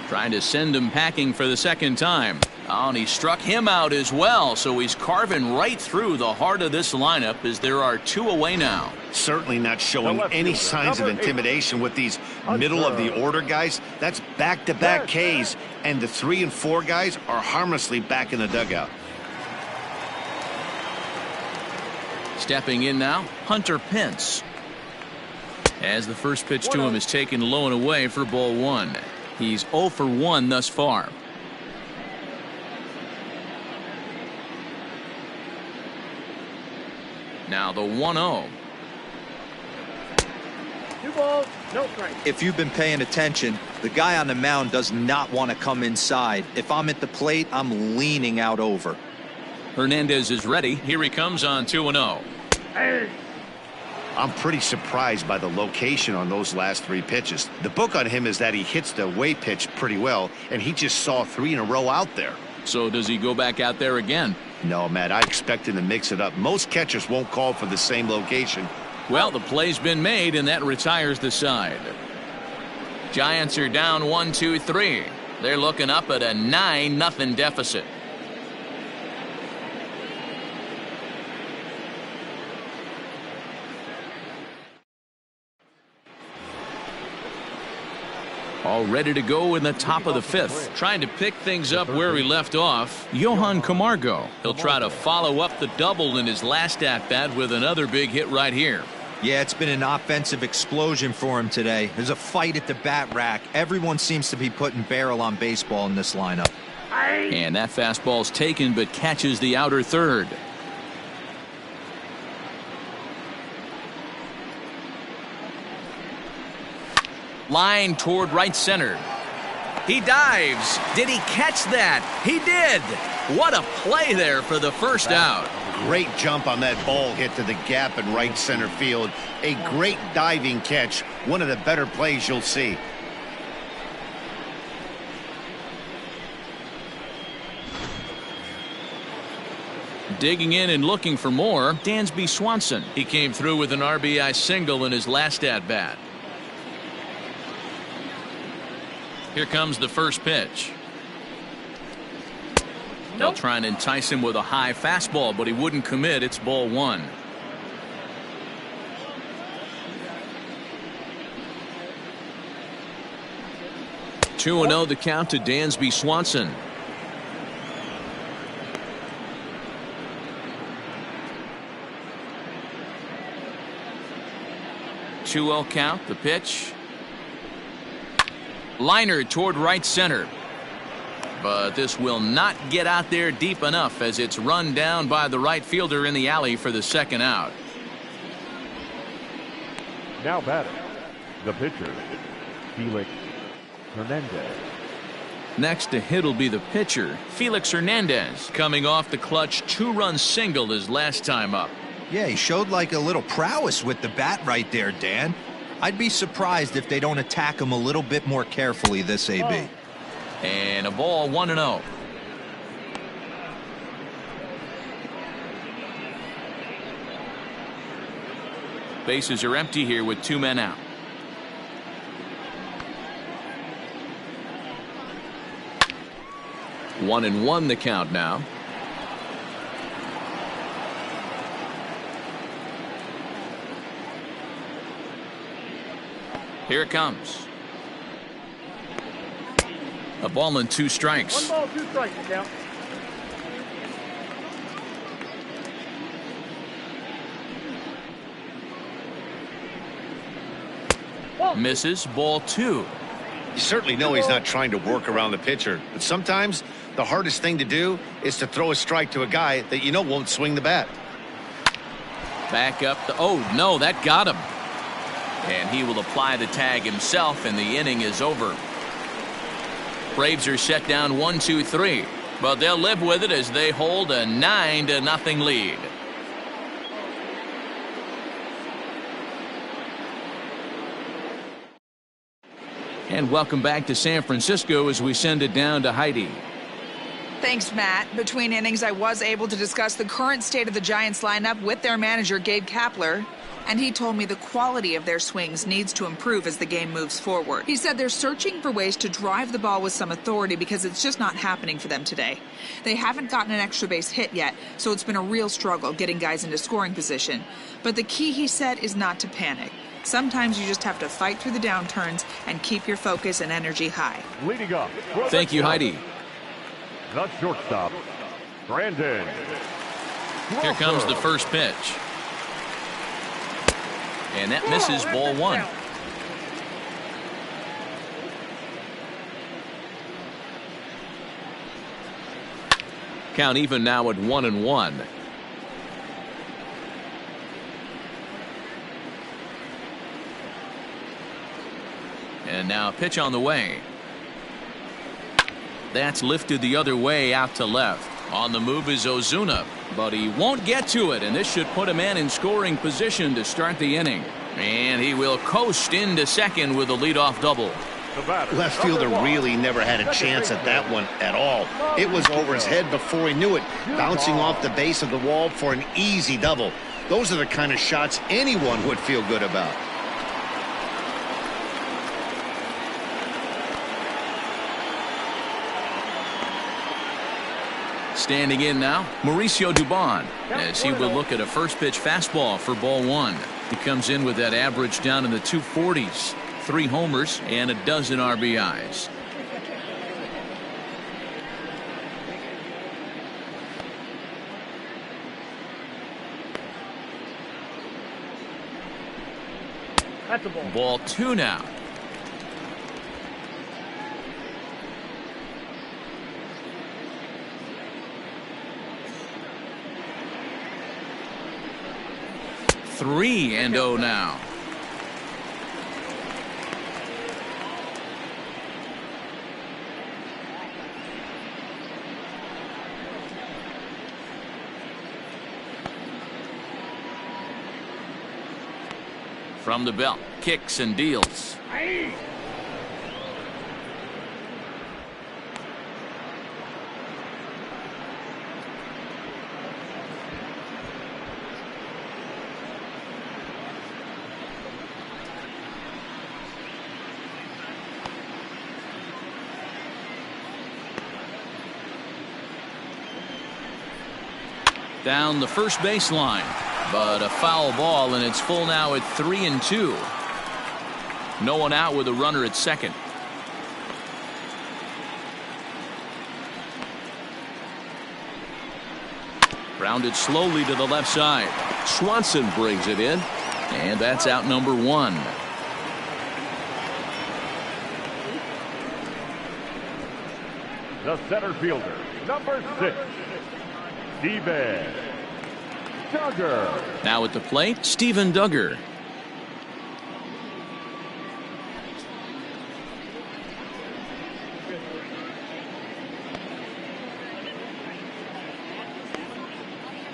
E: Trying to send him packing for the second time. Oh, and he struck him out as well, so he's carving right through the heart of this lineup as there are 2 away now.
B: Certainly not showing any signs of intimidation with these middle of the order guys. That's back-to-back Ks, and the 3 and 4 guys are harmlessly back in the dugout.
E: Stepping in now, Hunter Pence. As the first pitch to him is taken low and away for ball 1. He's 0 for 1 thus far. Now the 1-0.
G: 2 balls, no strike.
D: If you've been paying attention, The guy on the mound does not want to come inside. If I'm at the plate, I'm leaning out over.
E: Hernandez is ready. Here he comes on 2-0.
G: Hey.
B: I'm pretty surprised by the location on those last 3 pitches. The book on him is that he hits the away pitch pretty well, and he just saw 3 in a row out there.
E: So does he go back out there again?
B: No, Matt, I expect him to mix it up. Most catchers won't call for the same location.
E: Well, the play's been made, and that retires the side. Giants are down 1-2-3. They're looking up at a 9-0 deficit. All ready to go in the top of the 5th. Trying to pick things up where he left off. Johan Camargo. He'll try to follow up the double in his last at-bat with another big hit right here.
D: Yeah, it's been an offensive explosion for him today. There's a fight at the bat rack. Everyone seems to be putting barrel on baseball in this lineup.
E: And that fastball's taken but catches the outer third. Line toward right center. He dives. Did he catch that? He did. What a play there for the first out.
B: Great jump on that ball hit to the gap in right center field. A great diving catch. One of the better plays you'll see.
E: Digging in and looking for more, Dansby Swanson. He came through with an RBI single in his last at-bat. Here comes the first pitch. They'll try and entice him with a high fastball, but he wouldn't commit. It's ball 1. Two 2-0 the count to Dansby Swanson. Two 2-0 count. The pitch. Liner toward right center. But this will not get out there deep enough as it's run down by the right fielder in the alley for the second out.
C: Now batting, the pitcher, Felix Hernandez.
E: Next to hit will be the pitcher, Felix Hernandez, coming off the clutch 2-run single his last time up.
D: Yeah, he showed like a little prowess with the bat right there, Dan. I'd be surprised if they don't attack him a little bit more carefully this AB.
E: And a ball 1-0. Bases are empty here with 2 men out. One and one the count now. Here it comes. A ball and 2 strikes.
G: 1 ball, 2 strikes, you count.
E: Misses. Ball 2.
B: You certainly know he's not trying to work around the pitcher, but sometimes the hardest thing to do is to throw a strike to a guy that you know won't swing the bat.
E: Back up. Oh, no, that got him. And he will apply the tag himself, and the inning is over. Braves are set down 1-2-3, but they'll live with it as they hold a 9-0 lead. And welcome back to San Francisco as we send it down to Heidi.
H: Thanks, Matt. Between innings, I was able to discuss the current state of the Giants lineup with their manager, Gabe Kapler. And he told me the quality of their swings needs to improve as the game moves forward. He said they're searching for ways to drive the ball with some authority because it's just not happening for them today. They haven't gotten an extra base hit yet, so it's been a real struggle getting guys into scoring position. But the key, he said, is not to panic. Sometimes you just have to fight through the downturns and keep your focus and energy high.
C: Leading up.
E: Thank you, Heidi.
C: The shortstop, Brandon.
E: Here comes the first pitch. And that misses. Ball 1. Count even now at 1-1. And now a pitch on the way. That's lifted the other way out to left. On the move is Ozuna, but he won't get to it, and this should put a man in scoring position to start the inning. And he will coast into second with a leadoff double.
B: Left fielder really never had a chance at that one at all. It was over his head before he knew it, bouncing off the base of the wall for an easy double. Those are the kind of shots anyone would feel good about.
E: Standing in now, Mauricio Dubon, as he will look at a first pitch fastball for ball one. He comes in with that average down in the 240s, 3 homers and a dozen RBIs.
G: That's a ball.
E: Ball 2 now. Three and 0 now. From the belt, kicks and deals. Down the first baseline, but a foul ball, and it's full now at 3-2. No one out with a runner at second. Grounded slowly to the left side.
F: Swanson brings it in.
E: And that's out number 1.
C: The center fielder, number 6, Steven Duggar.
E: Now at the plate, Steven Duggar.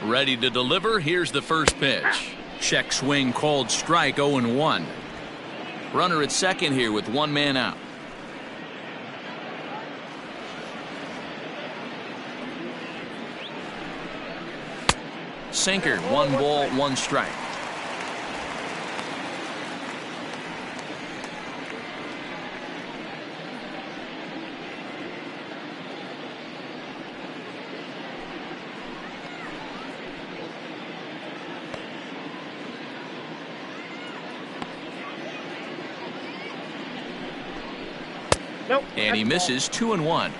E: Ready to deliver. Here's the first pitch. Check swing called strike, 0-1. Runner at second here with 1 man out. Sinker, 1 ball, 1 strike.
G: Nope.
E: And he misses, 2-1.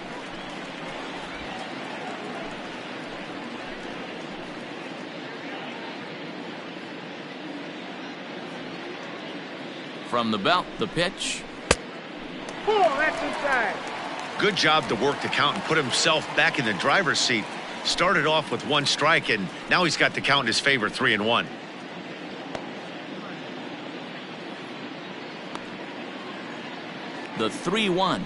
E: From the belt, the pitch.
G: Oh, that's inside.
B: Good job to work the count and put himself back in the driver's seat. Started off with 1 strike, and now he's got the count in his favor, 3-1.
E: The 3-1.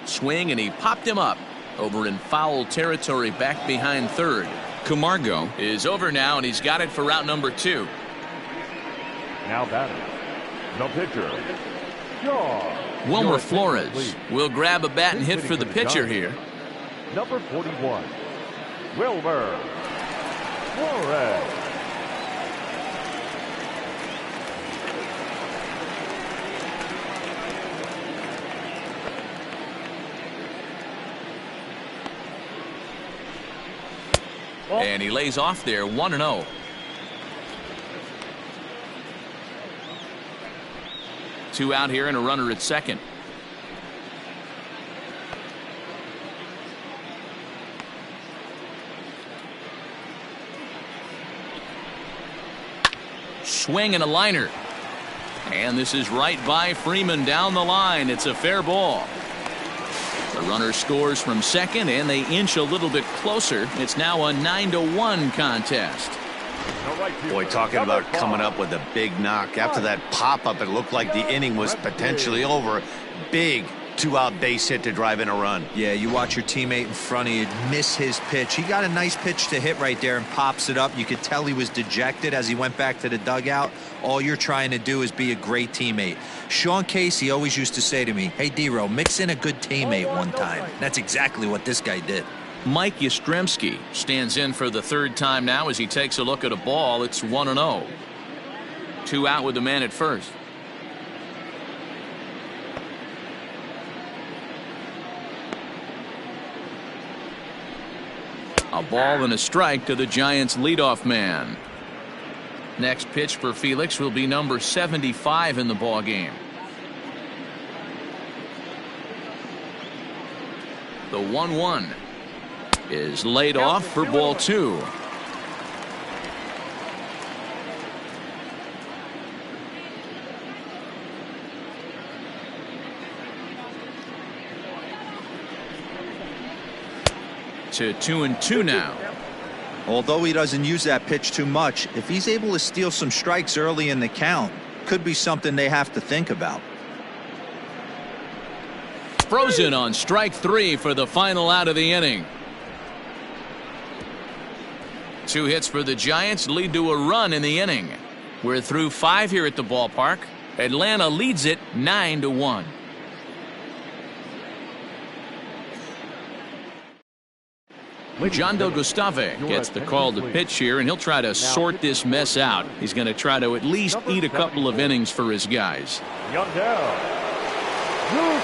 E: Swing, and he popped him up. Over in foul territory back behind third. Camargo is over now, and he's got it for route number 2.
C: Now batting, the pitcher, Shaw.
E: Wilmer Flores will grab a bat and hit for the pitcher here.
C: Number 41, Wilmer Flores.
E: And he lays off there, 1-0. Two out here and a runner at second. Swing and a liner. And this is right by Freeman down the line. It's a fair ball. The runner scores from second, and they inch a little bit closer. It's now a 9-1 contest.
B: Boy, talking about coming up with a big knock. After that pop-up, it looked like the inning was potentially over. Big two-out base hit to drive in a run.
D: Yeah, you watch your teammate in front of you miss his pitch. He got a nice pitch to hit right there and pops it up. You could tell he was dejected as he went back to the dugout. All you're trying to do is be a great teammate. Sean Casey always used to say to me, hey, D-Row, mix in a good teammate one time. That's exactly what this guy did.
E: Mike Yastrzemski stands in for the third time now as he takes a look at a ball. It's 1-0. 2 out with the man at first. A ball and a strike to the Giants' leadoff man. Next pitch for Felix will be number 75 in the ball game. The 1-1 is laid off for ball 2. To 2-2 now.
D: Although he doesn't use that pitch too much, if he's able to steal some strikes early in the count, could be something they have to think about.
E: Frozen on strike 3 for the final out of the inning. 2 hits for the Giants lead to a run in the inning. We're through 5 here at the ballpark. Atlanta leads it 9-1. Jondo Gustave gets the call to pitch here, and he'll try to sort this mess out. He's going to try to at least eat a couple of innings for his guys.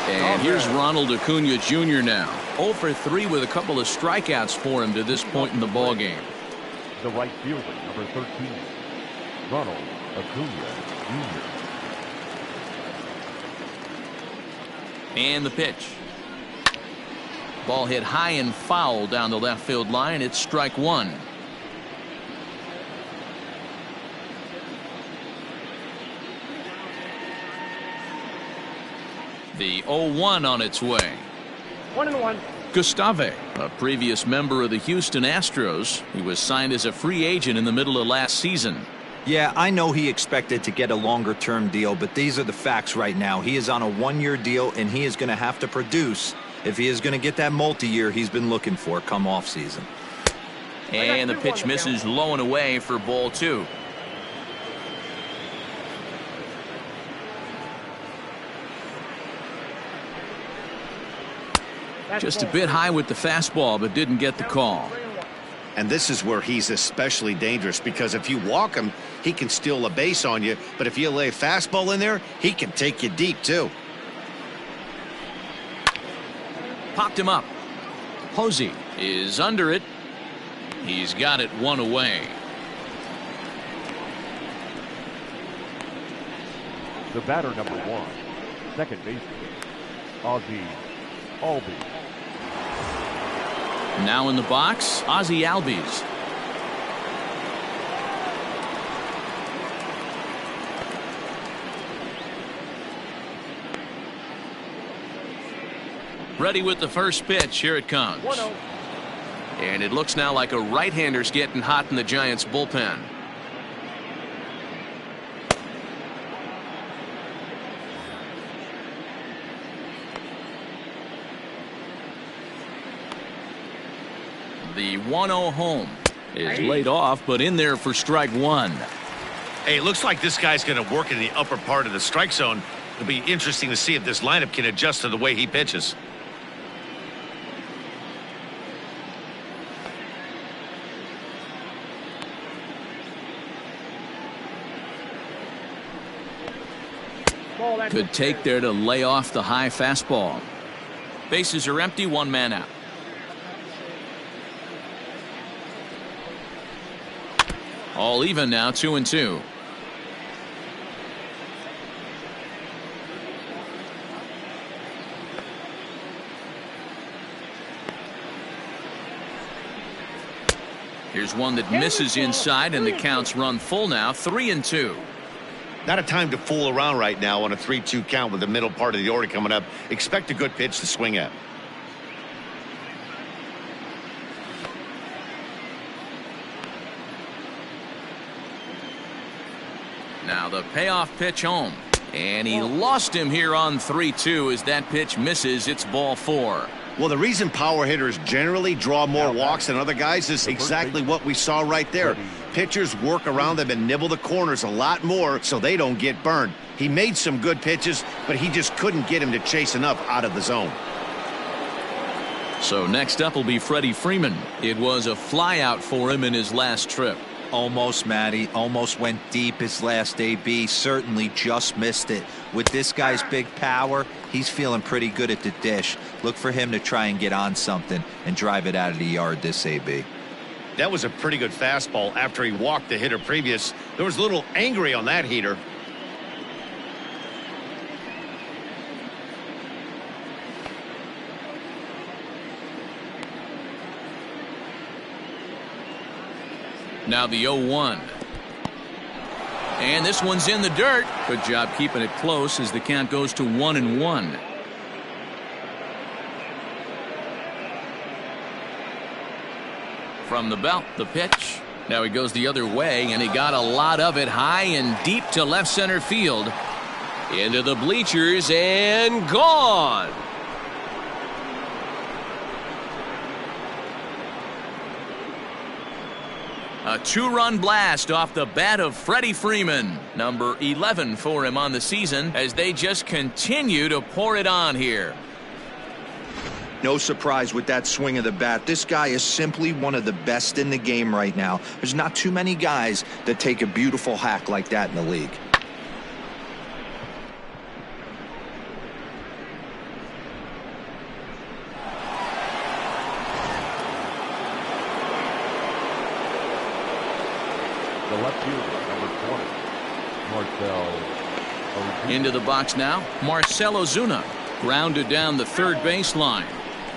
E: And here's Ronald Acuna Jr. now. 0 for 3 with a couple of strikeouts for him to this point in the ballgame.
C: The right fielder, number 13, Ronald Acuna Jr.
E: And the pitch. Ball hit high and foul down the left field line. It's strike 1. The 0-1 on its way.
G: 1-1.
E: Gustave, a previous member of the Houston Astros. He was signed as a free agent in the middle of last season.
D: Yeah, I know he expected to get a longer-term deal, but these are the facts right now. He is on a 1-year deal, and he is going to have to produce if he is going to get that multi-year he's been looking for come off season.
E: And the pitch misses low and away for ball 2. Just a bit high with the fastball, but didn't get the call.
B: And this is where he's especially dangerous, because if you walk him, he can steal a base on you. But if you lay a fastball in there, he can take you deep, too.
E: Popped him up. Posey is under it. He's got it 1 away.
C: The batter, number 1, second baseman, Ozzie Albies.
E: Now in the box, Ozzie Albies. Ready with the first pitch. Here it comes.
G: 1-0.
E: And it looks now like a right-hander's getting hot in the Giants bullpen. The 1-0 home is laid off, but in there for strike 1.
B: Hey, it looks like this guy's going to work in the upper part of the strike zone. It'll be interesting to see if this lineup can adjust to the way he pitches.
E: Could take there to lay off the high fastball. Bases are empty, 1 man out. All even now, 2-2. Here's one that misses inside, and the count's run full now, 3-2.
B: Not a time to fool around right now on a 3-2 count with the middle part of the order coming up. Expect a good pitch to swing at.
A: Now the payoff pitch home. And he lost him here on 3-2 as that pitch misses. It's ball 4.
B: Well, the reason power hitters generally draw more walks than other guys is exactly what we saw right there. Pitchers work around them and nibble the corners a lot more so they don't get burned. He made some good pitches, but he just couldn't get him to chase enough out of the zone.
A: So next up will be Freddie Freeman. It was a flyout for him in his last trip.
D: Almost, Matty. Almost went deep his last AB. Certainly just missed it. With this guy's big power, he's feeling pretty good at the dish. Look for him to try and get on something and drive it out of the yard this AB.
B: That was a pretty good fastball after he walked the hitter previous. There was a little angry on that heater.
A: Now the 0-1. And this one's in the dirt. Good job keeping it close as the count goes to 1-1. From the belt, the pitch. Now he goes the other way, and he got a lot of it high and deep to left center field. Into the bleachers and gone. A 2-run blast off the bat of Freddie Freeman. Number 11 for him on the season as they just continue to pour it on here.
D: No surprise with that swing of the bat. This guy is simply one of the best in the game right now. There's not too many guys that take a beautiful hack like that in the league.
C: The left fielder, number 20, Marcell Ozuna.
A: Into the box now, Marcell Ozuna. Grounded down the third baseline.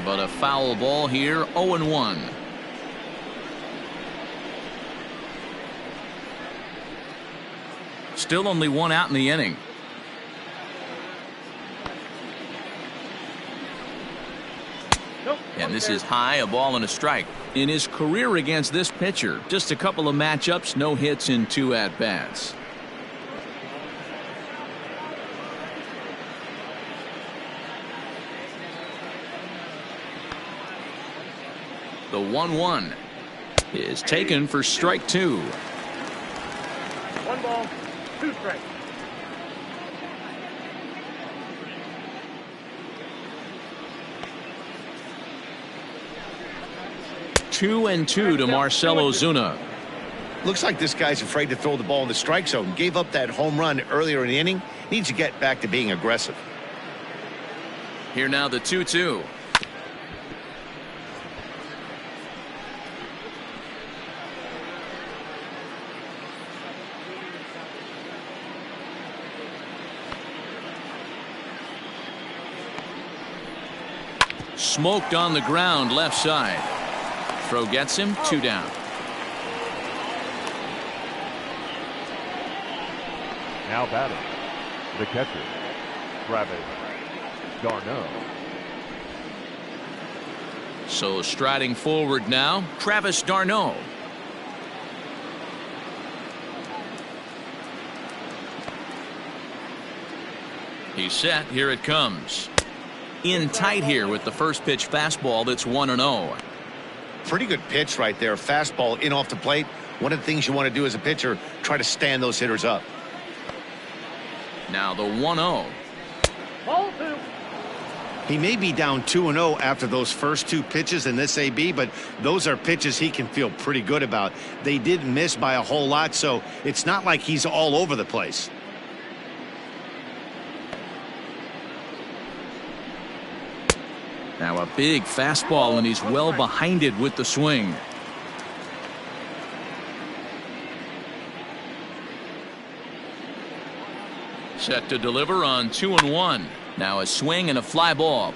A: But a foul ball here, 0-1. Still only one out in the inning. And this is high, a ball and a strike. In his career against this pitcher, just a couple of matchups, no hits in 2 at-bats. The 1-1 is taken for strike 2.
G: 1 ball, 2 strikes.
A: Two and 2 to Marcell Ozuna.
B: Looks like this guy's afraid to throw the ball in the strike zone. Gave up that home run earlier in the inning. Needs to get back to being aggressive.
A: Here now the 2-2. Smoked on the ground left side. Throw gets him, 2 down.
C: Now batting, the catcher, Travis d'Arnaud.
A: So striding forward now, Travis d'Arnaud. He's set, here it comes. In tight here with the first pitch fastball that's 1-0.
B: Pretty good pitch right there. Fastball in off the plate. One of the things you want to do as a pitcher, try to stand those hitters up.
A: Now the 1-0.
G: Ball 2.
B: He may be down 2-0 after those first 2 pitches in this AB, but those are pitches he can feel pretty good about. They did miss by a whole lot, so it's not like he's all over the place.
A: Now a big fastball, and he's well behind it with the swing. Set to deliver on 2-1. Now a swing and a fly ball.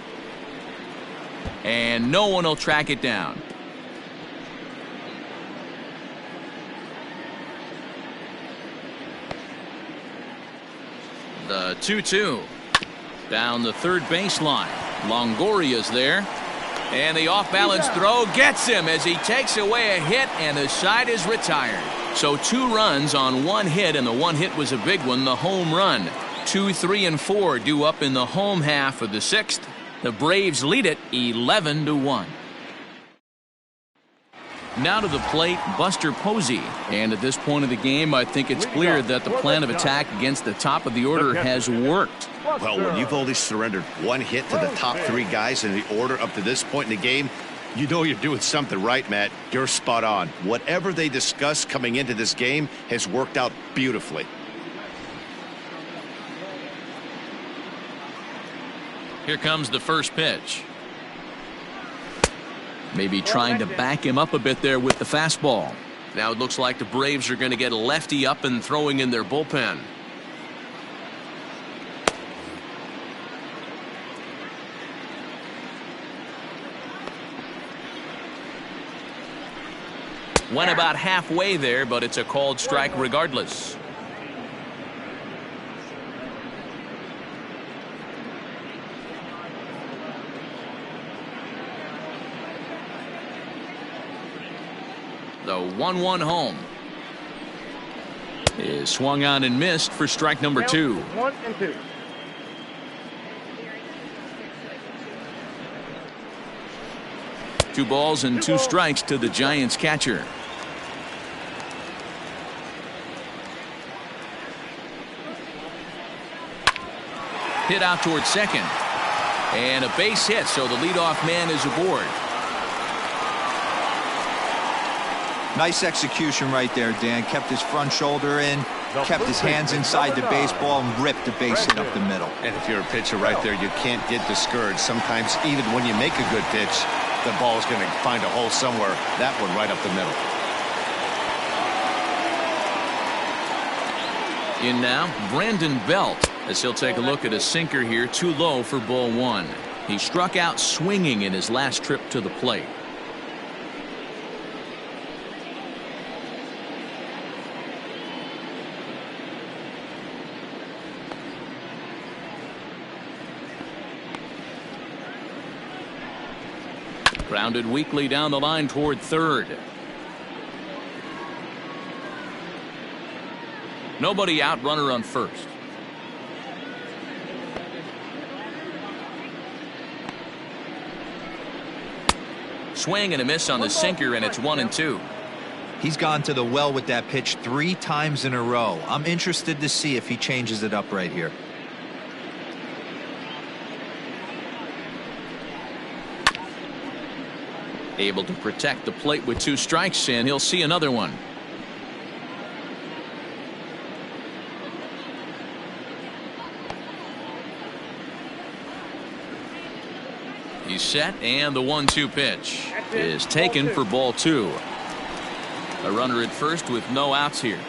A: And no one will track it down. The 2-2. Down the third baseline. Longoria's there. And the off-balance throw gets him as he takes away a hit, and the side is retired. So 2 runs on 1 hit, and the 1 hit was a big one, the home run. 2, 3, and 4 due up in the home half of the 6th. The Braves lead it 11-1. Now to the plate, Buster Posey. And at this point of the game, I think it's clear that the plan of attack against the top of the order has worked.
B: Well, when you've only surrendered 1 hit to the top 3 guys in the order up to this point in the game, you know you're doing something right, Matt. You're spot on. Whatever they discussed coming into this game has worked out beautifully.
A: Here comes the first pitch. Maybe trying to back him up a bit there with the fastball. Now it looks like the Braves are going to get a lefty up and throwing in their bullpen. Went about halfway there, but it's a called strike regardless. The 1-1 home is swung on and missed for strike number 2.
G: 1 and 2.
A: Two balls and 2 strikes to the Giants catcher. Hit out towards second. And a base hit, so the leadoff man is aboard.
D: Nice execution right there, Dan. Kept his front shoulder in, kept his hands inside the baseball, and ripped the base hit up the middle.
B: And if you're a pitcher right there, you can't get discouraged. Sometimes even when you make a good pitch, the ball's going to find a hole somewhere. That one right up the middle.
A: In now, Brandon Belt, as he'll take a look at a sinker here, too low for ball 1. He struck out swinging in his last trip to the plate. Grounded weakly down the line toward third. Nobody out, runner on first. Swing and a miss on the sinker, and it's 1-2.
D: He's gone to the well with that pitch 3 times in a row. I'm interested to see if he changes it up right here.
A: Able to protect the plate with 2 strikes, and he'll see another one. He's set, and the 1-2 pitch is taken for ball 2. A runner at first with no outs here.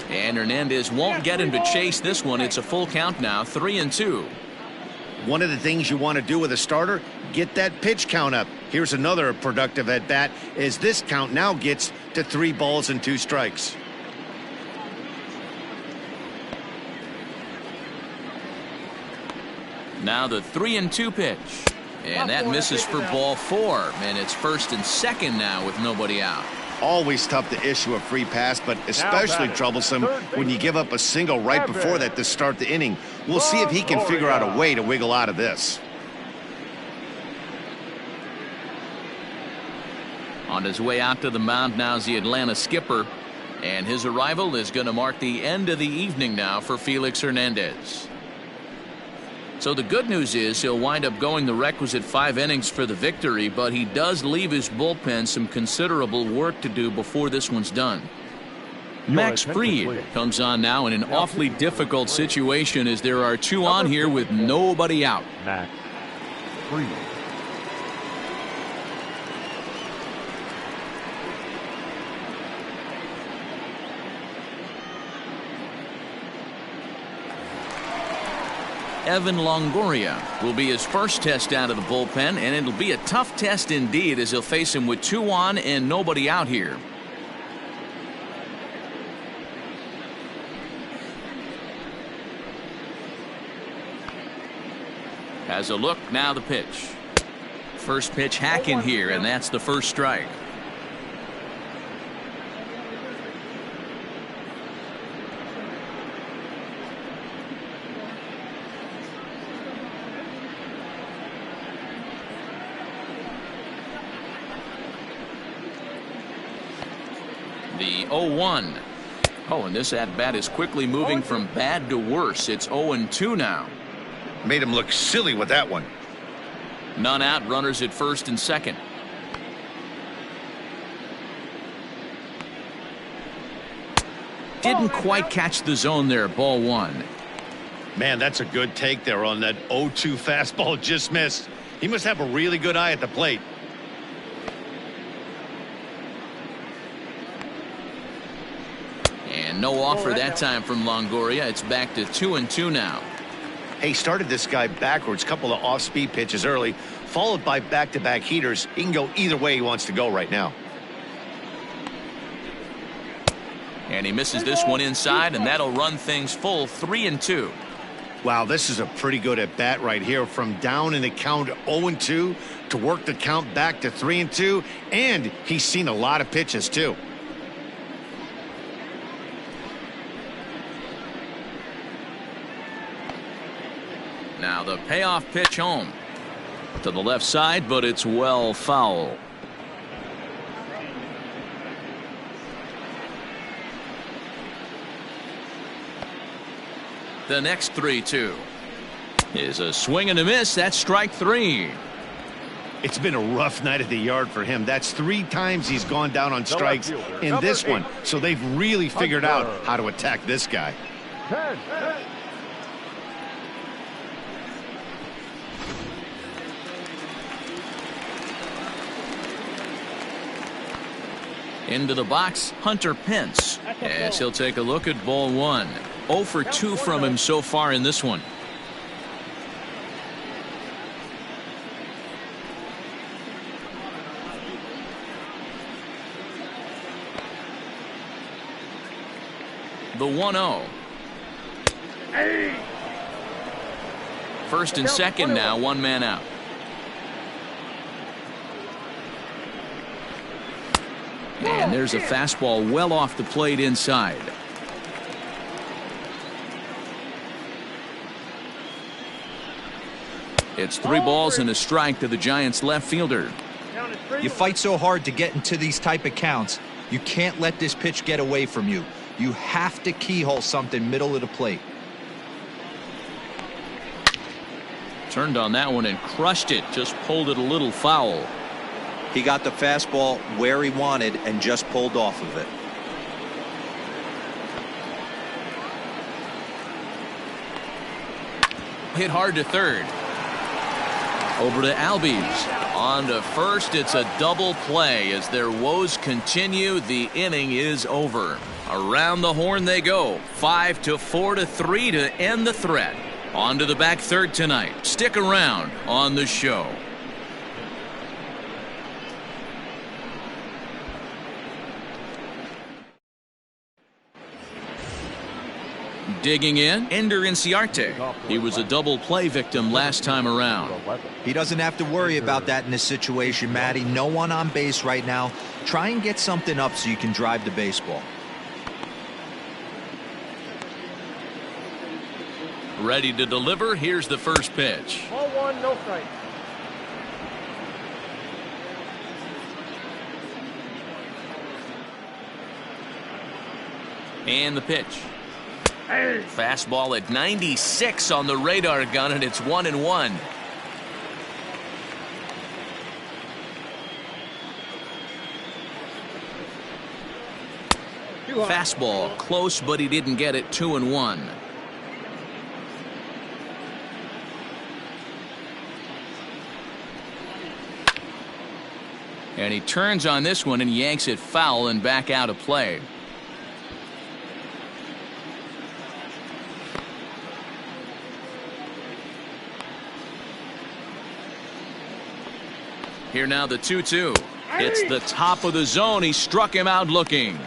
A: And Hernandez won't get him to chase this one. It's a full count now, 3-2.
B: One of the things you want to do with a starter, get that pitch count up. Here's another productive at bat as this count now gets to 3 balls and 2 strikes.
A: Now the 3-2 pitch, and that misses for ball 4, and it's first and second now with nobody out.
B: Always tough to issue a free pass, but especially troublesome when you give up a single right before that to start the inning. We'll see if he can figure out a way to wiggle out of this.
A: On his way out to the mound now is the Atlanta skipper, and his arrival is going to mark the end of the evening now for Felix Hernandez. So the good news is he'll wind up going the requisite 5 innings for the victory, but he does leave his bullpen some considerable work to do before this one's done. Max Fried comes on now in an awfully difficult situation as there are 2 on here with nobody out.
C: Max Fried.
A: Evan Longoria will be his first test out of the bullpen, and it'll be a tough test indeed as he'll face him with 2 on and nobody out here.
E: Has a look, now the pitch. First pitch hacking here, and that's the first strike. The 0-1. Oh, and this at-bat is quickly moving from bad to worse. It's 0-2 now.
B: Made him look silly with that one.
E: None out, runners at first and second. Didn't quite catch the zone there, ball one.
B: Man, that's a good take there on that 0-2 fastball, just missed. He must have a really good eye at the plate.
E: And no offer that time from Longoria. It's back to 2-2 now.
B: Hey, started this guy backwards, couple of off-speed pitches early, followed by back-to-back heaters. He can go either way he wants to go right now.
E: And he misses this one inside, and that'll run things full 3-2.
B: Wow, this is a pretty good at-bat right here. From down in the count 0-2 to work the count back to 3-2, and he's seen a lot of pitches, too.
E: Now the payoff pitch home. To the left side, but it's well foul. The next 3-2 is a swing and a miss. That's strike three.
B: It's been a rough night at the yard for him. That's 3 times he's gone down on strikes in this one. So they've really figured out how to attack this guy.
E: Into the box, Hunter Pence, as he'll take a look at ball one. 0 for 2 from him so far in this one. The 1-0. First and second now, one man out. And there's a fastball well off the plate inside. It's 3 balls and a strike to the Giants left fielder.
D: You fight so hard to get into these type of counts. You can't let this pitch get away from you. You have to keyhole something middle of the plate.
E: Turned on that one and crushed it. Just pulled it a little foul.
D: He got the fastball where he wanted and just pulled off of it.
E: Hit hard to third. Over to Albies. On to first. It's a double play as their woes continue. The inning is over. Around the horn they go. 5-4-3 to end the threat. On to the back third tonight. Stick around on the show. Digging in, Ender Inciarte. He was a double play victim last time around.
D: He doesn't have to worry about that in this situation, Matty. No one on base right now. Try and get something up so you can drive the baseball.
E: Ready to deliver. Here's the first pitch.
G: Ball one, no strike.
E: And the pitch. Fastball at 96 on the radar gun, and it's 1-1. Fastball close, but he didn't get it. 2-1. And he turns on this one and yanks it foul and back out of play. Here now the 2-2. It's the top of the zone. He struck him out looking.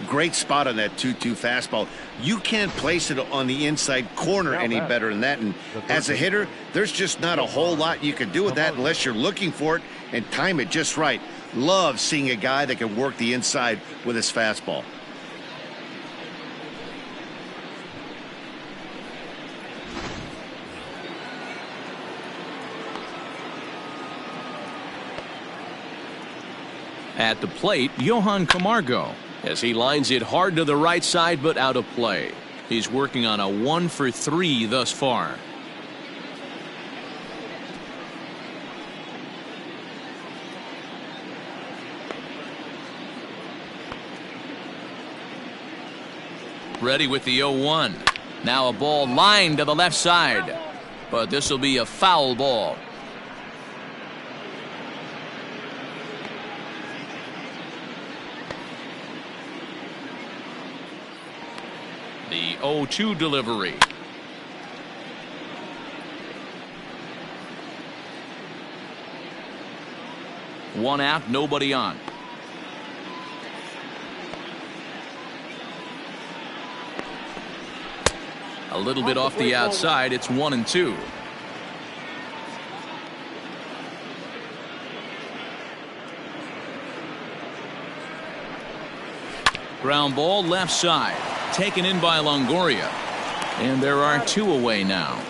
B: Great spot on that 2-2 fastball. You can't place it on the inside corner any better than that. And as a hitter, there's just not a whole lot you can do with that unless you're looking for it and time it just right. Love seeing a guy that can work the inside with his fastball.
A: At the plate, Johan Camargo, as he lines it hard to the right side but out of play. He's working on a 1-for-3 thus far. Ready with the 0-1. Now a ball lined to the left side, but this will be a foul ball. The 0-2 delivery. One out, nobody on. A little bit off the outside. It's 1-2. Ground ball left side. Taken in by Longoria. And there are 2 away now.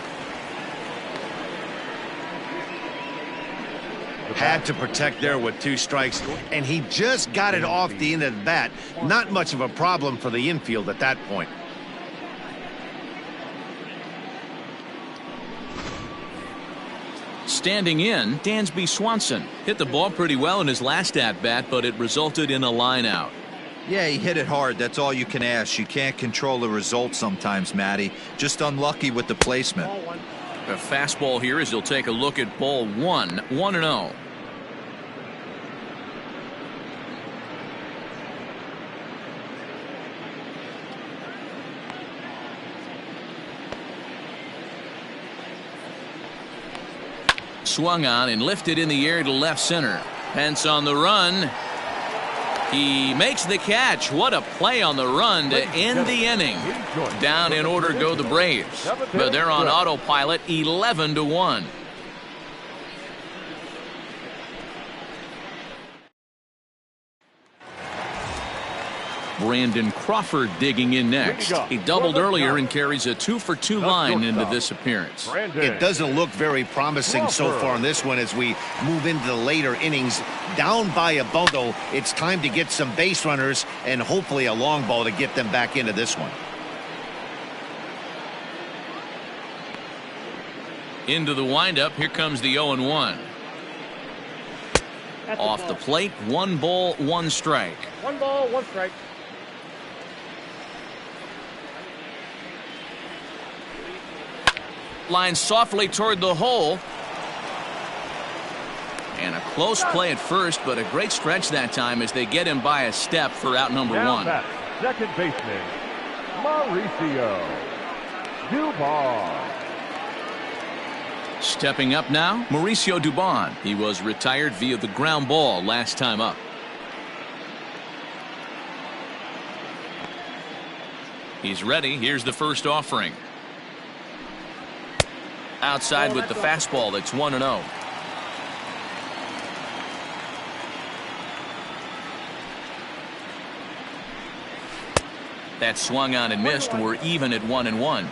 B: Had to protect there with 2 strikes, and he just got it off the end of the bat. Not much of a problem for the infield at that point.
A: Standing in, Dansby Swanson hit the ball pretty well in his last at-bat, but it resulted in a line out.
D: Yeah, he hit it hard. That's all you can ask. You can't control the result sometimes, Matty. Just unlucky with the placement.
A: A fastball here as he'll take a look at ball 1, 1-0. Swung on and lifted in the air to left center. Pence on the run. He makes the catch. What a play on the run to end the inning. Down in order go the Braves, but they're on autopilot 11-1. Brandon Crawford digging in next. He doubled earlier and carries a 2-for-2 line into this appearance.
B: It doesn't look very promising so far in this one as we move into the later innings. Down by a bundle, it's time to get some base runners and hopefully a long ball to get them back into this one.
A: Into the windup, here comes the 0-1. Off the plate, 1 ball, 1 strike.
G: 1 ball, 1 strike.
A: Line softly toward the hole. And a close play at first, but a great stretch that time as they get him by a step for out number 1.
C: Second baseman, Mauricio Dubon.
A: Stepping up now, Mauricio Dubon. He was retired via the ground ball last time up. He's ready. Here's the first offering. Outside with the fastball. That's 1-0. That swung on and missed. We're even at 1-1.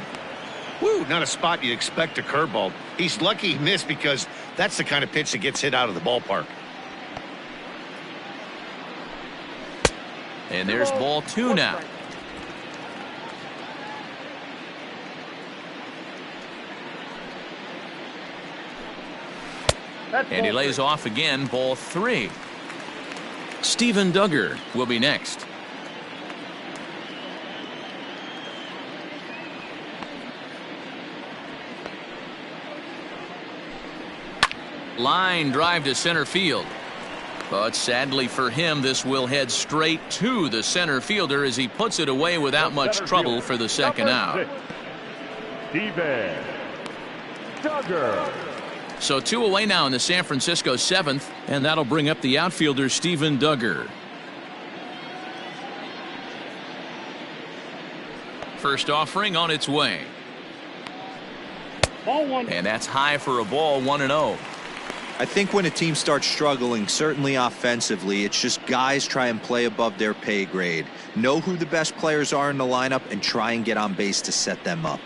B: Woo, not a spot you'd expect a curveball. He's lucky he missed because that's the kind of pitch that gets hit out of the ballpark.
A: And there's ball 2 now. And he lays off again, ball 3. Steven Duggar will be next. Line drive to center field. But sadly for him, this will head straight to the center fielder as he puts it away without much trouble for the second out.
C: Steven Duggar.
A: So 2 away now in the San Francisco 7th, and that'll bring up the outfielder Steven Duggar.
E: First offering on its way.
G: Ball one.
E: And that's high for a ball, 1-0.
D: I think when a team starts struggling, certainly offensively, it's just guys try and play above their pay grade. Know who the best players are in the lineup and try and get on base to set them up.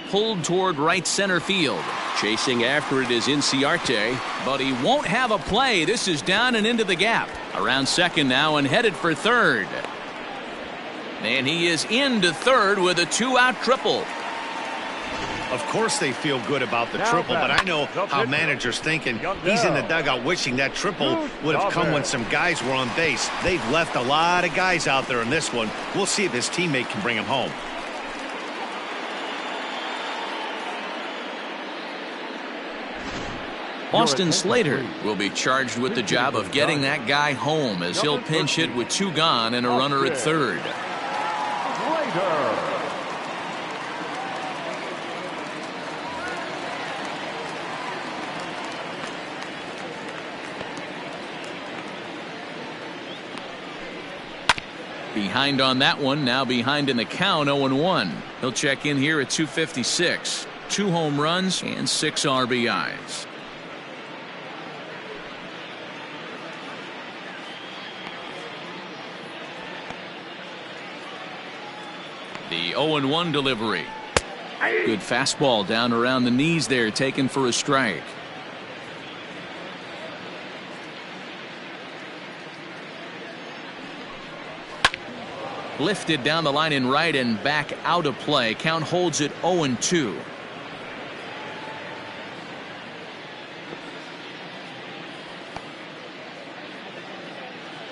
E: Pulled toward right center field.
F: Chasing after it is Inciarte.
E: But he won't have a play. This is down and into the gap. Around second now and headed for third. And he is into third with a 2-out triple.
B: Of course they feel good about the triple, but I know how managers thinking. He's in the dugout wishing that triple would have come when some guys were on base. They've left a lot of guys out there in this one. We'll see if his teammate can bring him home.
E: Austin Slater will be charged with the job of getting that guy home as he'll pinch hit with 2 gone and a runner at third. Behind on that one, now behind in the count, 0-1. He'll check in here at 256. 2 home runs and 6 RBIs. The 0-1 delivery. Good fastball down around the knees there, taken for a strike. Lifted down the line in right and back out of play. Count holds it 0-2.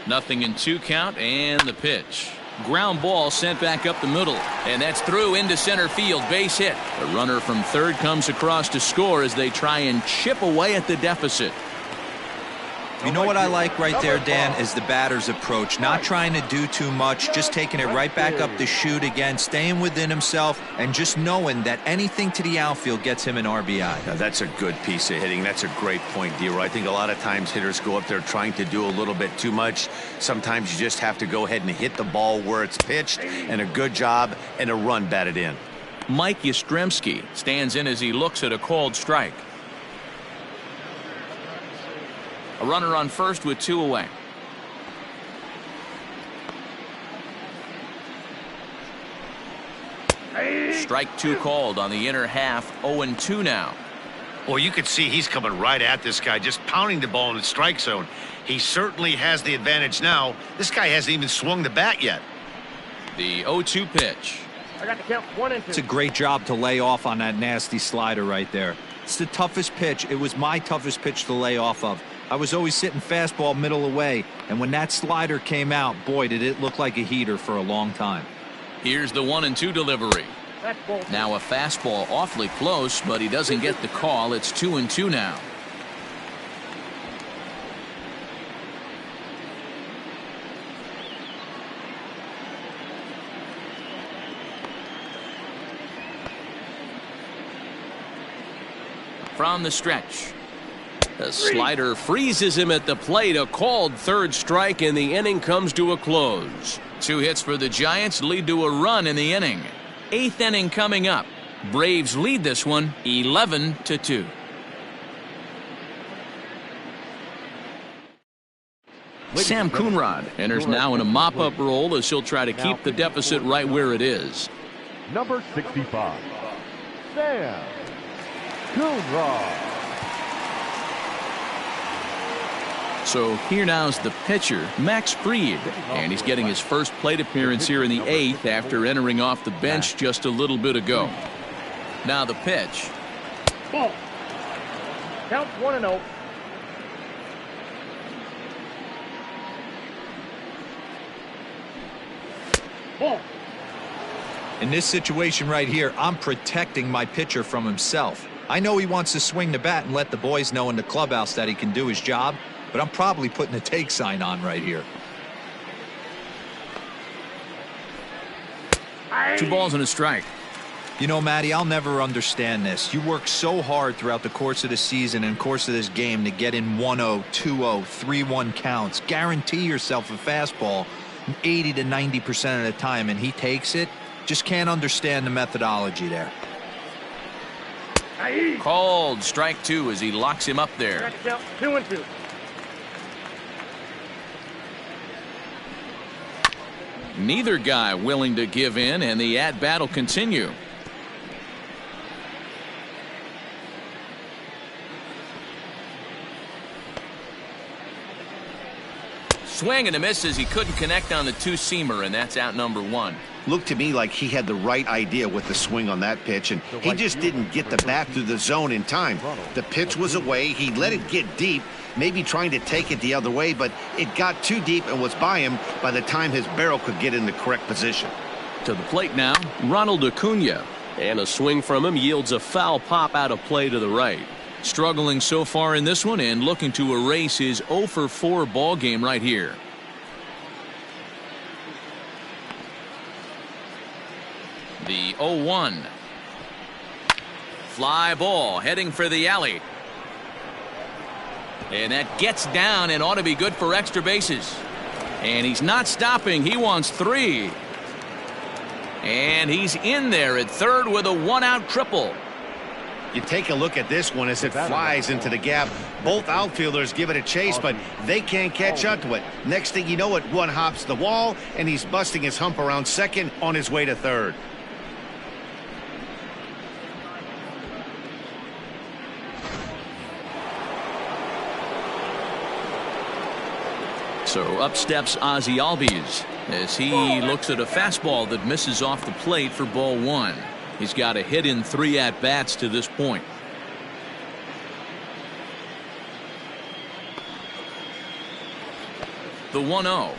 E: Nothing in 2 count, and the pitch. Ground ball sent back up the middle, and that's through into center field. Base hit. The runner from third comes across to score as they try and chip away at the deficit.
D: You know what I like right there, Dan, is the batter's approach. Not trying to do too much, just taking it right back up the chute again, staying within himself, and just knowing that anything to the outfield gets him an RBI.
B: Now, that's a good piece of hitting. That's a great point, D-Roy. I think a lot of times hitters go up there trying to do a little bit too much. Sometimes you just have to go ahead and hit the ball where it's pitched, and a good job and a run batted in.
E: Mike Yastrzemski stands in as he looks at a called strike. A runner on first with 2 away. Strike 2 called on the inner half. 0-2 now.
B: Well, you could see he's coming right at this guy, just pounding the ball in the strike zone. He certainly has the advantage now. This guy hasn't even swung the bat yet.
E: The 0-2 pitch.
G: I got to count 1 and 2.
D: It's a great job to lay off on that nasty slider right there. It's the toughest pitch. It was my toughest pitch to lay off of. I was always sitting fastball middle away, and when that slider came out, boy, did it look like a heater for a long time.
E: Here's the 1-2 delivery. Now a fastball awfully close, but he doesn't get the call. It's 2-2 now. From the stretch. The slider freezes him at the plate. A called third strike, and the inning comes to a close. 2 hits for the Giants lead to a run in the inning. 8th inning coming up. Braves lead this one 11-2. Sam Coonrod enters now in a mop-up role as he'll try to keep the deficit right where it is.
C: Number 65, Sam Coonrod.
E: So here now's the pitcher, Max Fried, and he's getting his first plate appearance here in the 8th after entering off the bench just a little bit ago. Now the pitch.
G: Ball. Count 1-0. Ball.
D: In this situation right here, I'm protecting my pitcher from himself. I know he wants to swing the bat and let the boys know in the clubhouse that he can do his job, but I'm probably putting a take sign on right here.
E: 2 balls and a strike.
D: You know, Matty, I'll never understand this. You work so hard throughout the course of the season and course of this game to get in 1-0, 2-0, 3-1 counts. Guarantee yourself a fastball. 80 to 90% of the time, and he takes it. Just can't understand the methodology there.
A: Called strike 2 as he locks him up there.
G: 2-2.
A: Neither guy willing to give in, and the at-bat will continue. Swing and a miss as he couldn't connect on the two-seamer, and that's out number 1.
B: Looked to me like he had the right idea with the swing on that pitch, and he just didn't get the bat through the zone in time. The pitch was away. He let it get deep, maybe trying to take it the other way, but it got too deep and was by him by the time his barrel could get in the correct position.
A: To the plate now, Ronald Acuna.
F: And a swing from him yields a foul pop out of play to the right.
A: Struggling so far in this one and looking to erase his 0 for 4 ball game right here. The 0-1. Fly ball heading for the alley. And that gets down and ought to be good for extra bases. And he's not stopping. He wants 3. And he's in there at third with a 1-out triple.
B: You take a look at this one as it flies into the gap. Both outfielders give it a chase, but they can't catch up to it. Next thing you know, it one hops the wall, and he's busting his hump around second on his way to third.
A: So up steps Ozzie Albies as he looks at a fastball that misses off the plate for ball 1. He's got a hit in 3 at-bats to this point. The 1-0.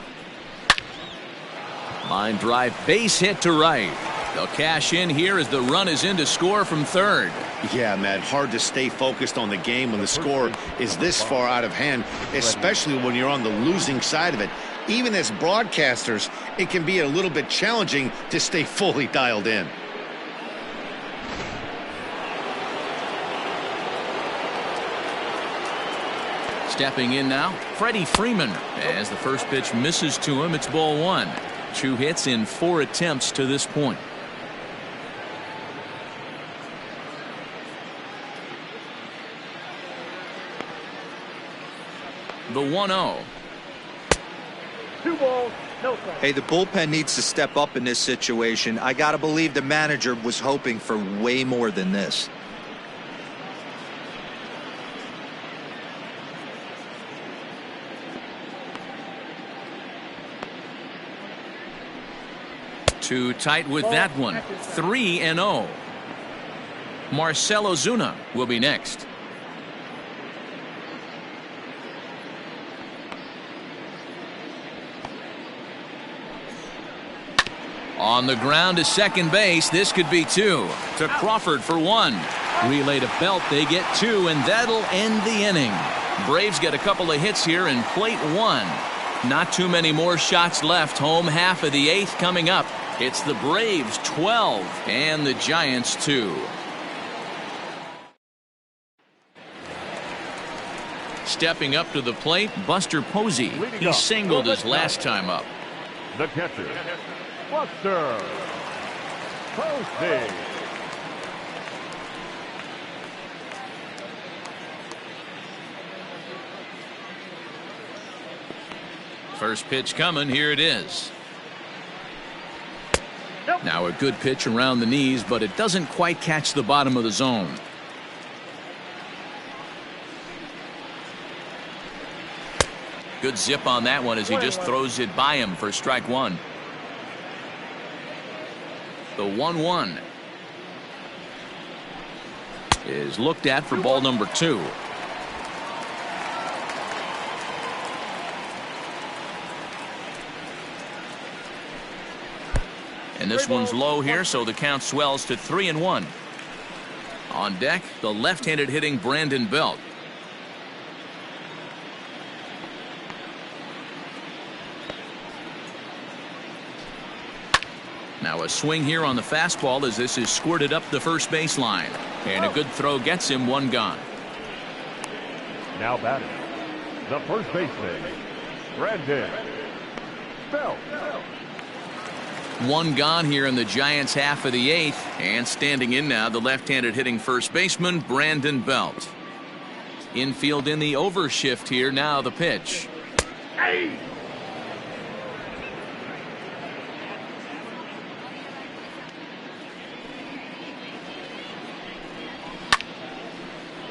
A: Line drive base hit to right. They'll cash in here as the run is in to score from third.
B: Yeah, Matt, hard to stay focused on the game when the score is this far out of hand, especially when you're on the losing side of it. Even as broadcasters, it can be a little bit challenging to stay fully dialed in.
A: Stepping in now, Freddie Freeman. As the first pitch misses to him, it's ball 1. 2 hits in 4 attempts to this point. The 1-0.
G: 2 balls, no strikes.
D: Hey, the bullpen needs to step up in this situation. I got to believe the manager was hoping for way more than this.
A: Too tight with that one. 3-0. Marcell Ozuna will be next. On the ground to second base. This could be 2. To Crawford for 1. Relay to Belt. They get 2, and that'll end the inning. Braves get a couple of hits here in plate 1. Not too many more shots left. Home half of the 8th coming up. It's the Braves 12 and the Giants 2. Stepping up to the plate, Buster Posey. He singled his last time up.
C: The catcher, Buster Posey.
A: First pitch coming. Here it is. Now a good pitch around the knees, but it doesn't quite catch the bottom of the zone. Good zip on that one as he just throws it by him for strike 1. The 1-1 is looked at for ball number 2. And this one's low here, so the count swells to 3-1. On deck, the left-handed hitting Brandon Belt. Now a swing here on the fastball as this is squirted up the first baseline. And a good throw gets him 1 gone.
C: Now batting, the first baseman, Brandon Belt.
A: One gone here in the Giants' half of the 8th, and standing in now, the left-handed hitting first baseman, Brandon Belt. Infield in the overshift here, now the pitch.
G: Hey!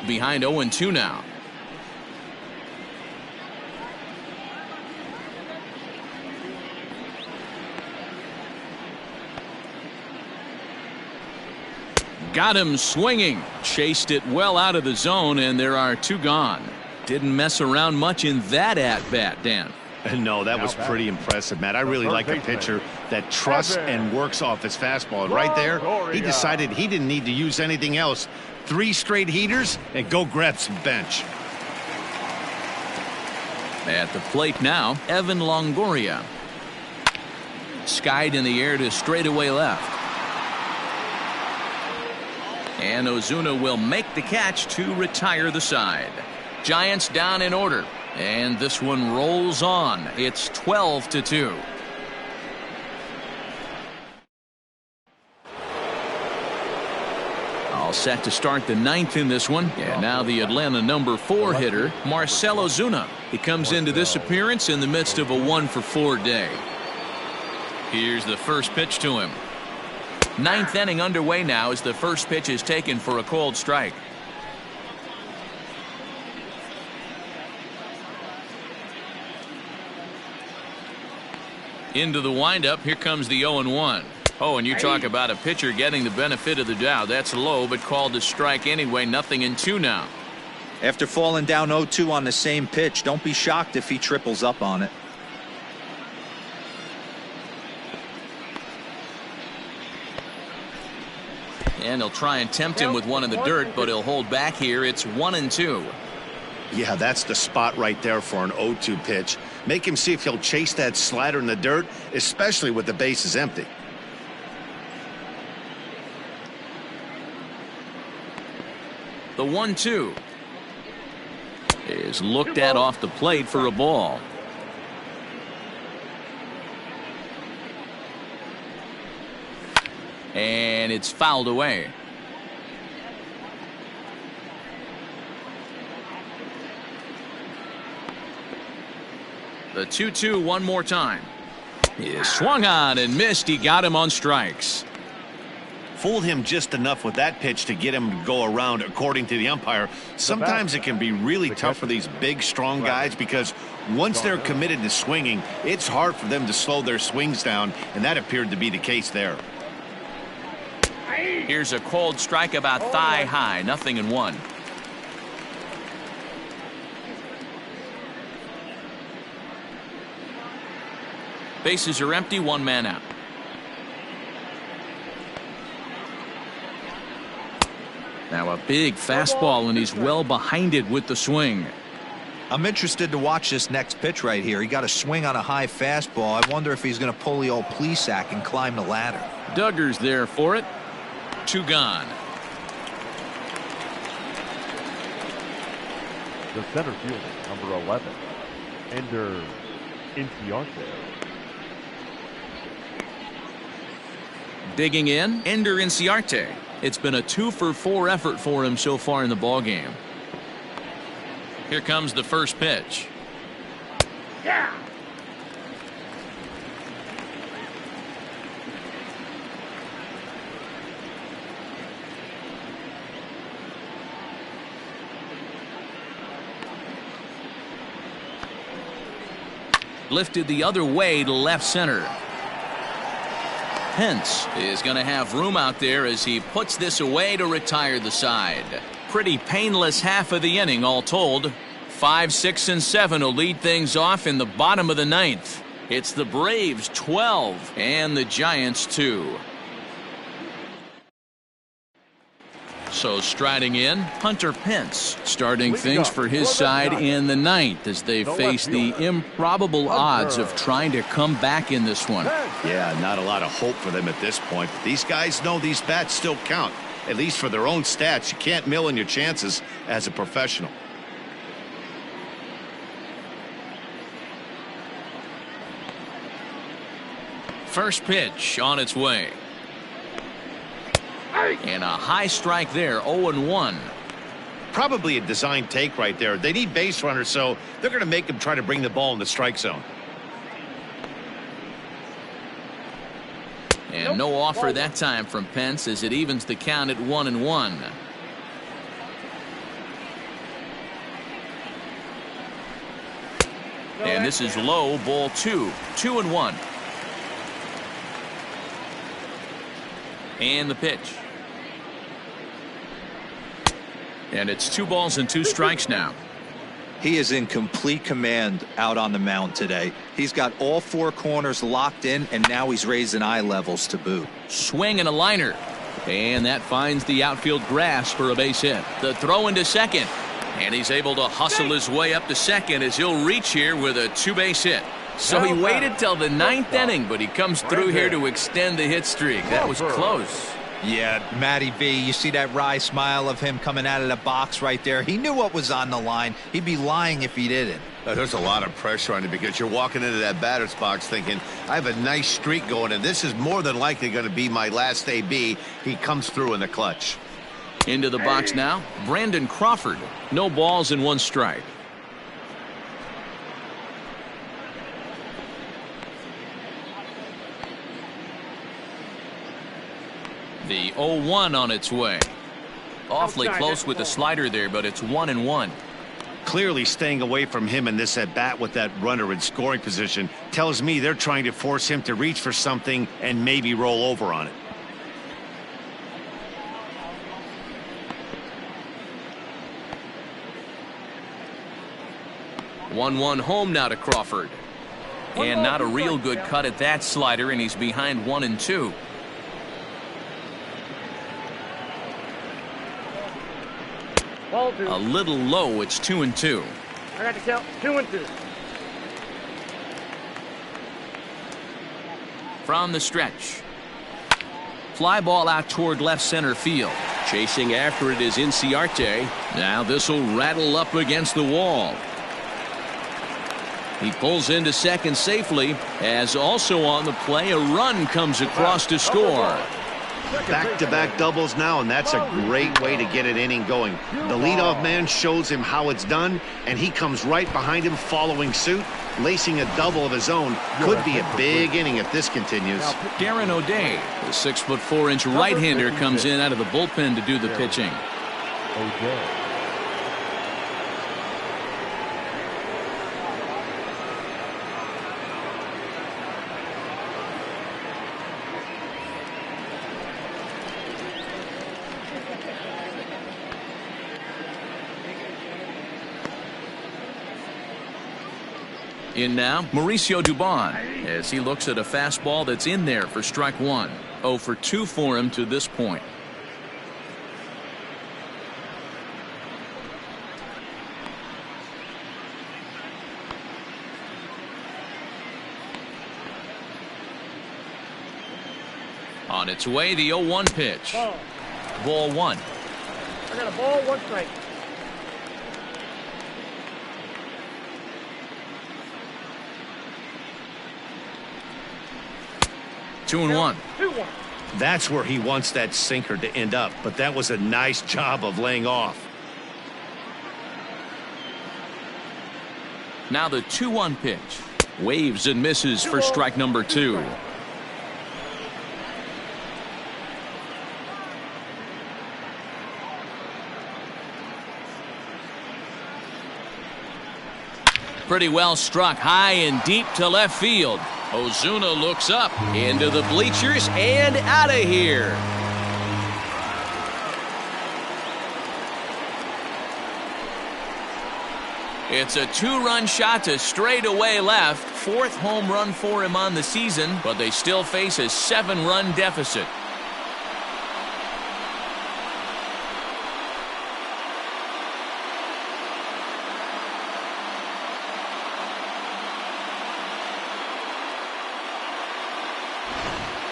A: Behind 0-2 now. Got him swinging. Chased it well out of the zone, and there are 2 gone. Didn't mess around much in that at-bat, Dan.
B: No, that was pretty impressive, Matt. I really like a pitcher that trusts and works off his fastball. And right there, he decided he didn't need to use anything else. 3 straight heaters and go grab some bench.
A: At the plate now, Evan Longoria. Skied in the air to straightaway left. And Ozuna will make the catch to retire the side. Giants down in order. And this one rolls on. It's 12-2. All set to start the 9th in this one. And now the Atlanta number 4 hitter, Marcell Ozuna. He comes into this appearance in the midst of a 1-for-4 day. Here's the first pitch to him. 9th inning underway now as the first pitch is taken for a cold strike. Into the windup. Here comes the 0-1. Oh, and you talk about a pitcher getting the benefit of the doubt. That's low, but called a strike anyway. 0-2 now.
D: After falling down 0-2 on the same pitch, don't be shocked if he triples up on it.
A: And he'll try and tempt him with one in the dirt, but he'll hold back here. It's 1-2.
B: Yeah, that's the spot right there for an 0-2 pitch. Make him see if he'll chase that slider in the dirt, especially with the bases empty.
A: The 1-2 is looked at off the plate for a ball. And it's fouled away. The 2-2 one more time. He swung on and missed. He got him on strikes.
B: Fooled him just enough with that pitch to get him to go around, according to the umpire. Sometimes it can be really tough for these big, strong guys because once they're committed to swinging, it's hard for them to slow their swings down, and that appeared to be the case there.
A: Here's a cold strike about thigh high. 0-1. Bases are empty. 1 man out. Now a big fastball, and he's well behind it with the swing.
D: I'm interested to watch this next pitch right here. He got a swing on a high fastball. I wonder if he's going to pull the old Plesac and climb the ladder.
A: Duggar's there for it. 2 gone.
C: The center fielder, number 11, Ender Inciarte.
A: Digging in, Ender Inciarte. It's been a 2-for-4 effort for him so far in the ballgame. Here comes the first pitch.
G: Yeah.
A: Lifted the other way to left center. Pence is going to have room out there as he puts this away to retire the side. Pretty painless half of the inning all told. 5, 6, and 7 will lead things off in the bottom of the 9th. It's the Braves 12 and the Giants 2. So striding in, Hunter Pence starting things for his side in the 9th as they face the improbable odds of trying to come back in this one.
B: Yeah, not a lot of hope for them at this point. But these guys know these bats still count, at least for their own stats. You can't mill in your chances as a professional.
E: First pitch on its way. And a high strike there, 0-1.
B: Probably a design take right there. They need base runners, so they're going to make him try to bring the ball in the strike zone.
E: And no offer that time from Pence as it evens the count at 1-1. And this is low, ball 2. 2-1. And the pitch. And it's 2 balls and 2 strikes now.
D: He is in complete command out on the mound today. He's got all 4 corners locked in, and now he's raising eye levels to boot.
E: Swing and a liner. And that finds the outfield grass for a base hit. The throw into second. And he's able to hustle his way up to second as he'll reach here with a 2-base hit. So he waited till the 9th inning, but he comes through here to extend the hit streak. That was close.
D: Yeah, Matty V, you see that wry smile of him coming out of the box right there. He knew what was on the line. He'd be lying if he didn't.
B: There's a lot of pressure on you because you're walking into that batter's box thinking, I have a nice streak going, and this is more than likely going to be my last AB. He comes through in the clutch.
E: Into the box now, Brandon Crawford. No balls and 1 strike. The 0-1 on its way. Awfully close with the slider there, but it's 1-1.
B: Clearly staying away from him in this at-bat with that runner in scoring position tells me they're trying to force him to reach for something and maybe roll over on it.
E: One home now to Crawford. And not a real good cut at that slider, and he's behind 1-2. A little low, it's 2-2.
G: I got to count 2-2.
E: From the stretch. Fly ball out toward left center field.
F: Chasing after it is Inciarte.
E: Now this will rattle up against the wall. He pulls into second safely, as also on the play a run comes across to score.
B: Back-to-back doubles now, and that's a great way to get an inning going. The leadoff man shows him how it's done, and he comes right behind him following suit, lacing a double of his own. Could be a big inning if this continues.
E: Darren O'Day, the 6'4" right-hander, comes in out of the bullpen to do the pitching.
C: O'Day.
E: In now, Mauricio Dubon, as he looks at a fastball that's in there for strike 1. 0 for 2 for him to this point. On its way, the 0-1 pitch. Ball 1.
G: I got a ball, 1 strike.
E: 2-1.
B: That's where he wants that sinker to end up, but that was a nice job of laying off.
E: Now the 2-1 pitch. Waves and misses for strike number 2. Pretty well struck high and deep to left field. Ozuna looks up into the bleachers and out of here. It's a 2-run shot to straightaway left. 4th home run for him on the season, but they still face a 7-run deficit.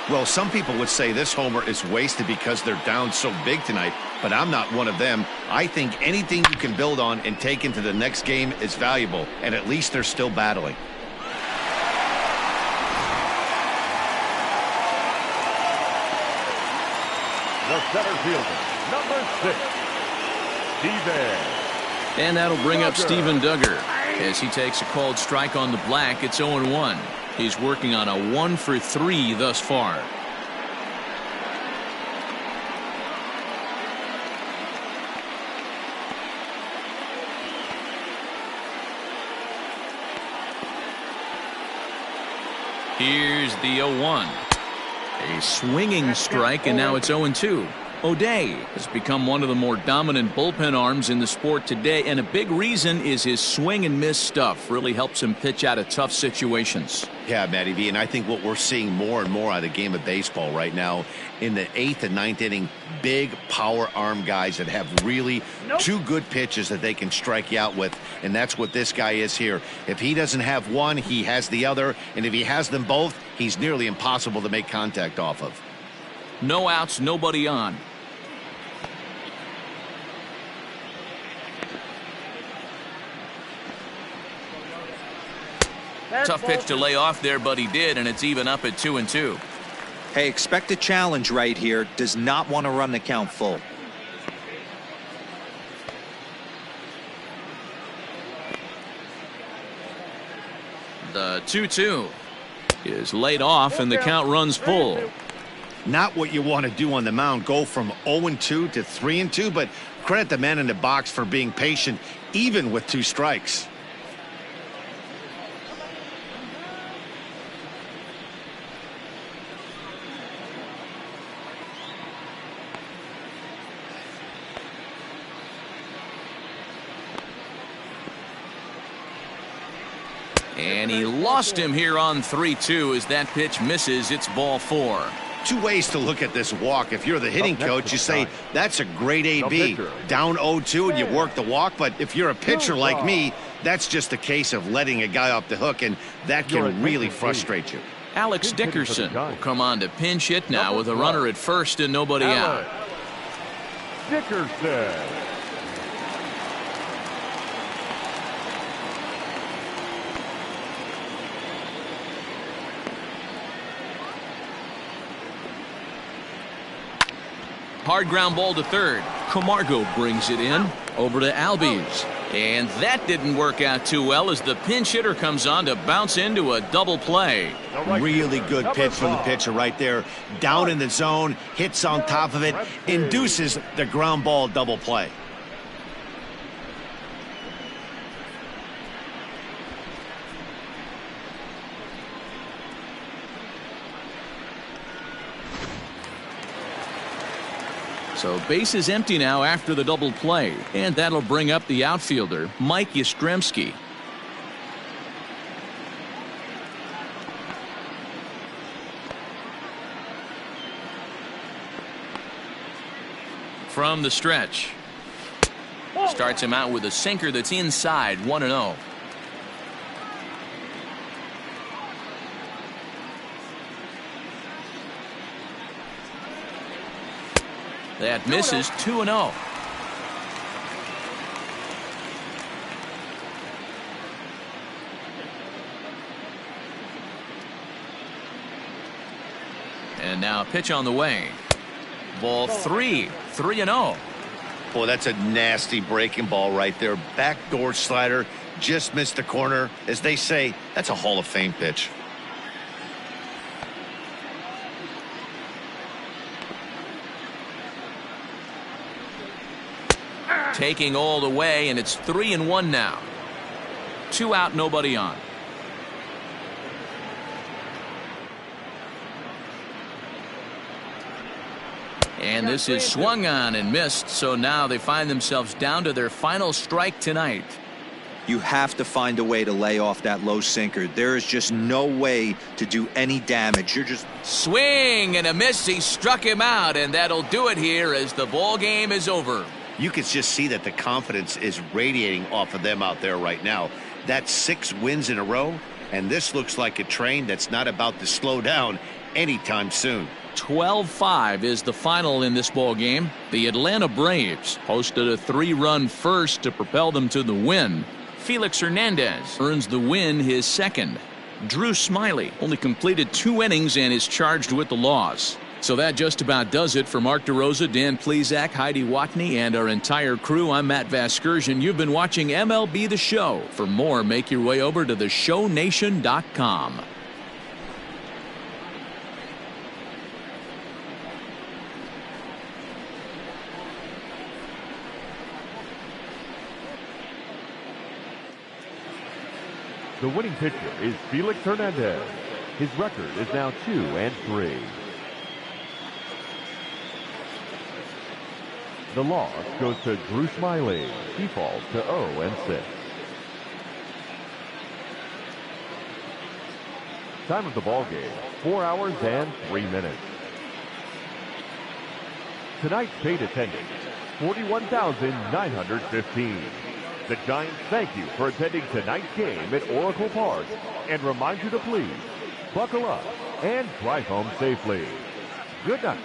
B: Well, some people would say this homer is wasted because they're down so big tonight, but I'm not one of them. I think anything you can build on and take into the next game is valuable, and at least they're still battling.
C: The center fielder, number 6, Steven.
E: And that'll bring up Steven Duggar. As he takes a called strike on the black, it's 0-1. He's working on a 1-for-3 thus far. Here's the 0-1. A swinging strike, and now it's 0-2. O'Day has become one of the more dominant bullpen arms in the sport today, and a big reason is his swing and miss stuff. Really helps him pitch out of tough situations.
B: Yeah, Matty V, and I think what we're seeing more and more out of the game of baseball right now in the 8th and 9th inning, big power arm guys that have really two good pitches that they can strike you out with, and that's what this guy is here. If he doesn't have one, he has the other, and if he has them both, he's nearly impossible to make contact off of.
E: No outs, nobody on. Tough pitch to lay off there, but he did, and it's even up at 2-2.
D: Hey, expect a challenge right here. Does not want to run the count full.
E: The 2-2 is laid off, and the count runs full.
B: Not what you want to do on the mound, go from 0-2 to 3-2, but credit the man in the box for being patient, even with 2 strikes.
E: And he lost him here on 3-2 as that pitch misses. It's ball 4.
B: 2 ways to look at this walk. If you're the hitting coach, you say that's a great AB. Down 0-2 and you work the walk. But if you're a pitcher like me, that's just a case of letting a guy off the hook, and that can really frustrate you.
E: Alex Dickerson will come on to pinch hit now with a runner at first and nobody out.
C: Dickerson.
E: Hard ground ball to third. Camargo brings it in over to Albies. And that didn't work out too well as the pinch hitter comes on to bounce into a double play.
B: Really good pitch from the pitcher right there. Down in the zone, hits on top of it, induces the ground ball double play.
E: So base is empty now after the double play, and that'll bring up the outfielder, Mike Yastrzemski. From the stretch. Starts him out with a sinker that's inside, 1-0. That misses, 2-0. And now a pitch on the way. Ball 3, 3-0.
B: Boy, that's a nasty breaking ball right there. Backdoor slider, just missed the corner. As they say, that's a Hall of Fame pitch.
E: Taking all the way, and it's 3-1 now. 2 out, nobody on. And this is swung on and missed, so now they find themselves down to their final strike tonight.
D: You have to find a way to lay off that low sinker. There is just no way to do any damage. You're just...
E: Swing and a miss. He struck him out, and that'll do it here as the ball game is over.
B: You can just see that the confidence is radiating off of them out there right now. That's 6 wins in a row, and this looks like a train that's not about to slow down anytime soon.
E: 12-5 is the final in this ball game. The Atlanta Braves posted a 3-run first to propel them to the win. Felix Hernandez earns the win, his second. Drew Smyly only completed 2 innings and is charged with the loss. So that just about does it for Mark DeRosa, Dan Plesac, Heidi Watney, and our entire crew. I'm Matt Vasgersian. You've been watching MLB The Show. For more, make your way over to theshownation.com.
C: The winning pitcher is Felix Hernandez. His record is now 2-3. The loss goes to Drew Smyly. He falls to 0-6. Time of the ball game, 4 hours and 3 minutes. Tonight's paid attendance, 41,915. The Giants thank you for attending tonight's game at Oracle Park and remind you to please buckle up and drive home safely. Good night.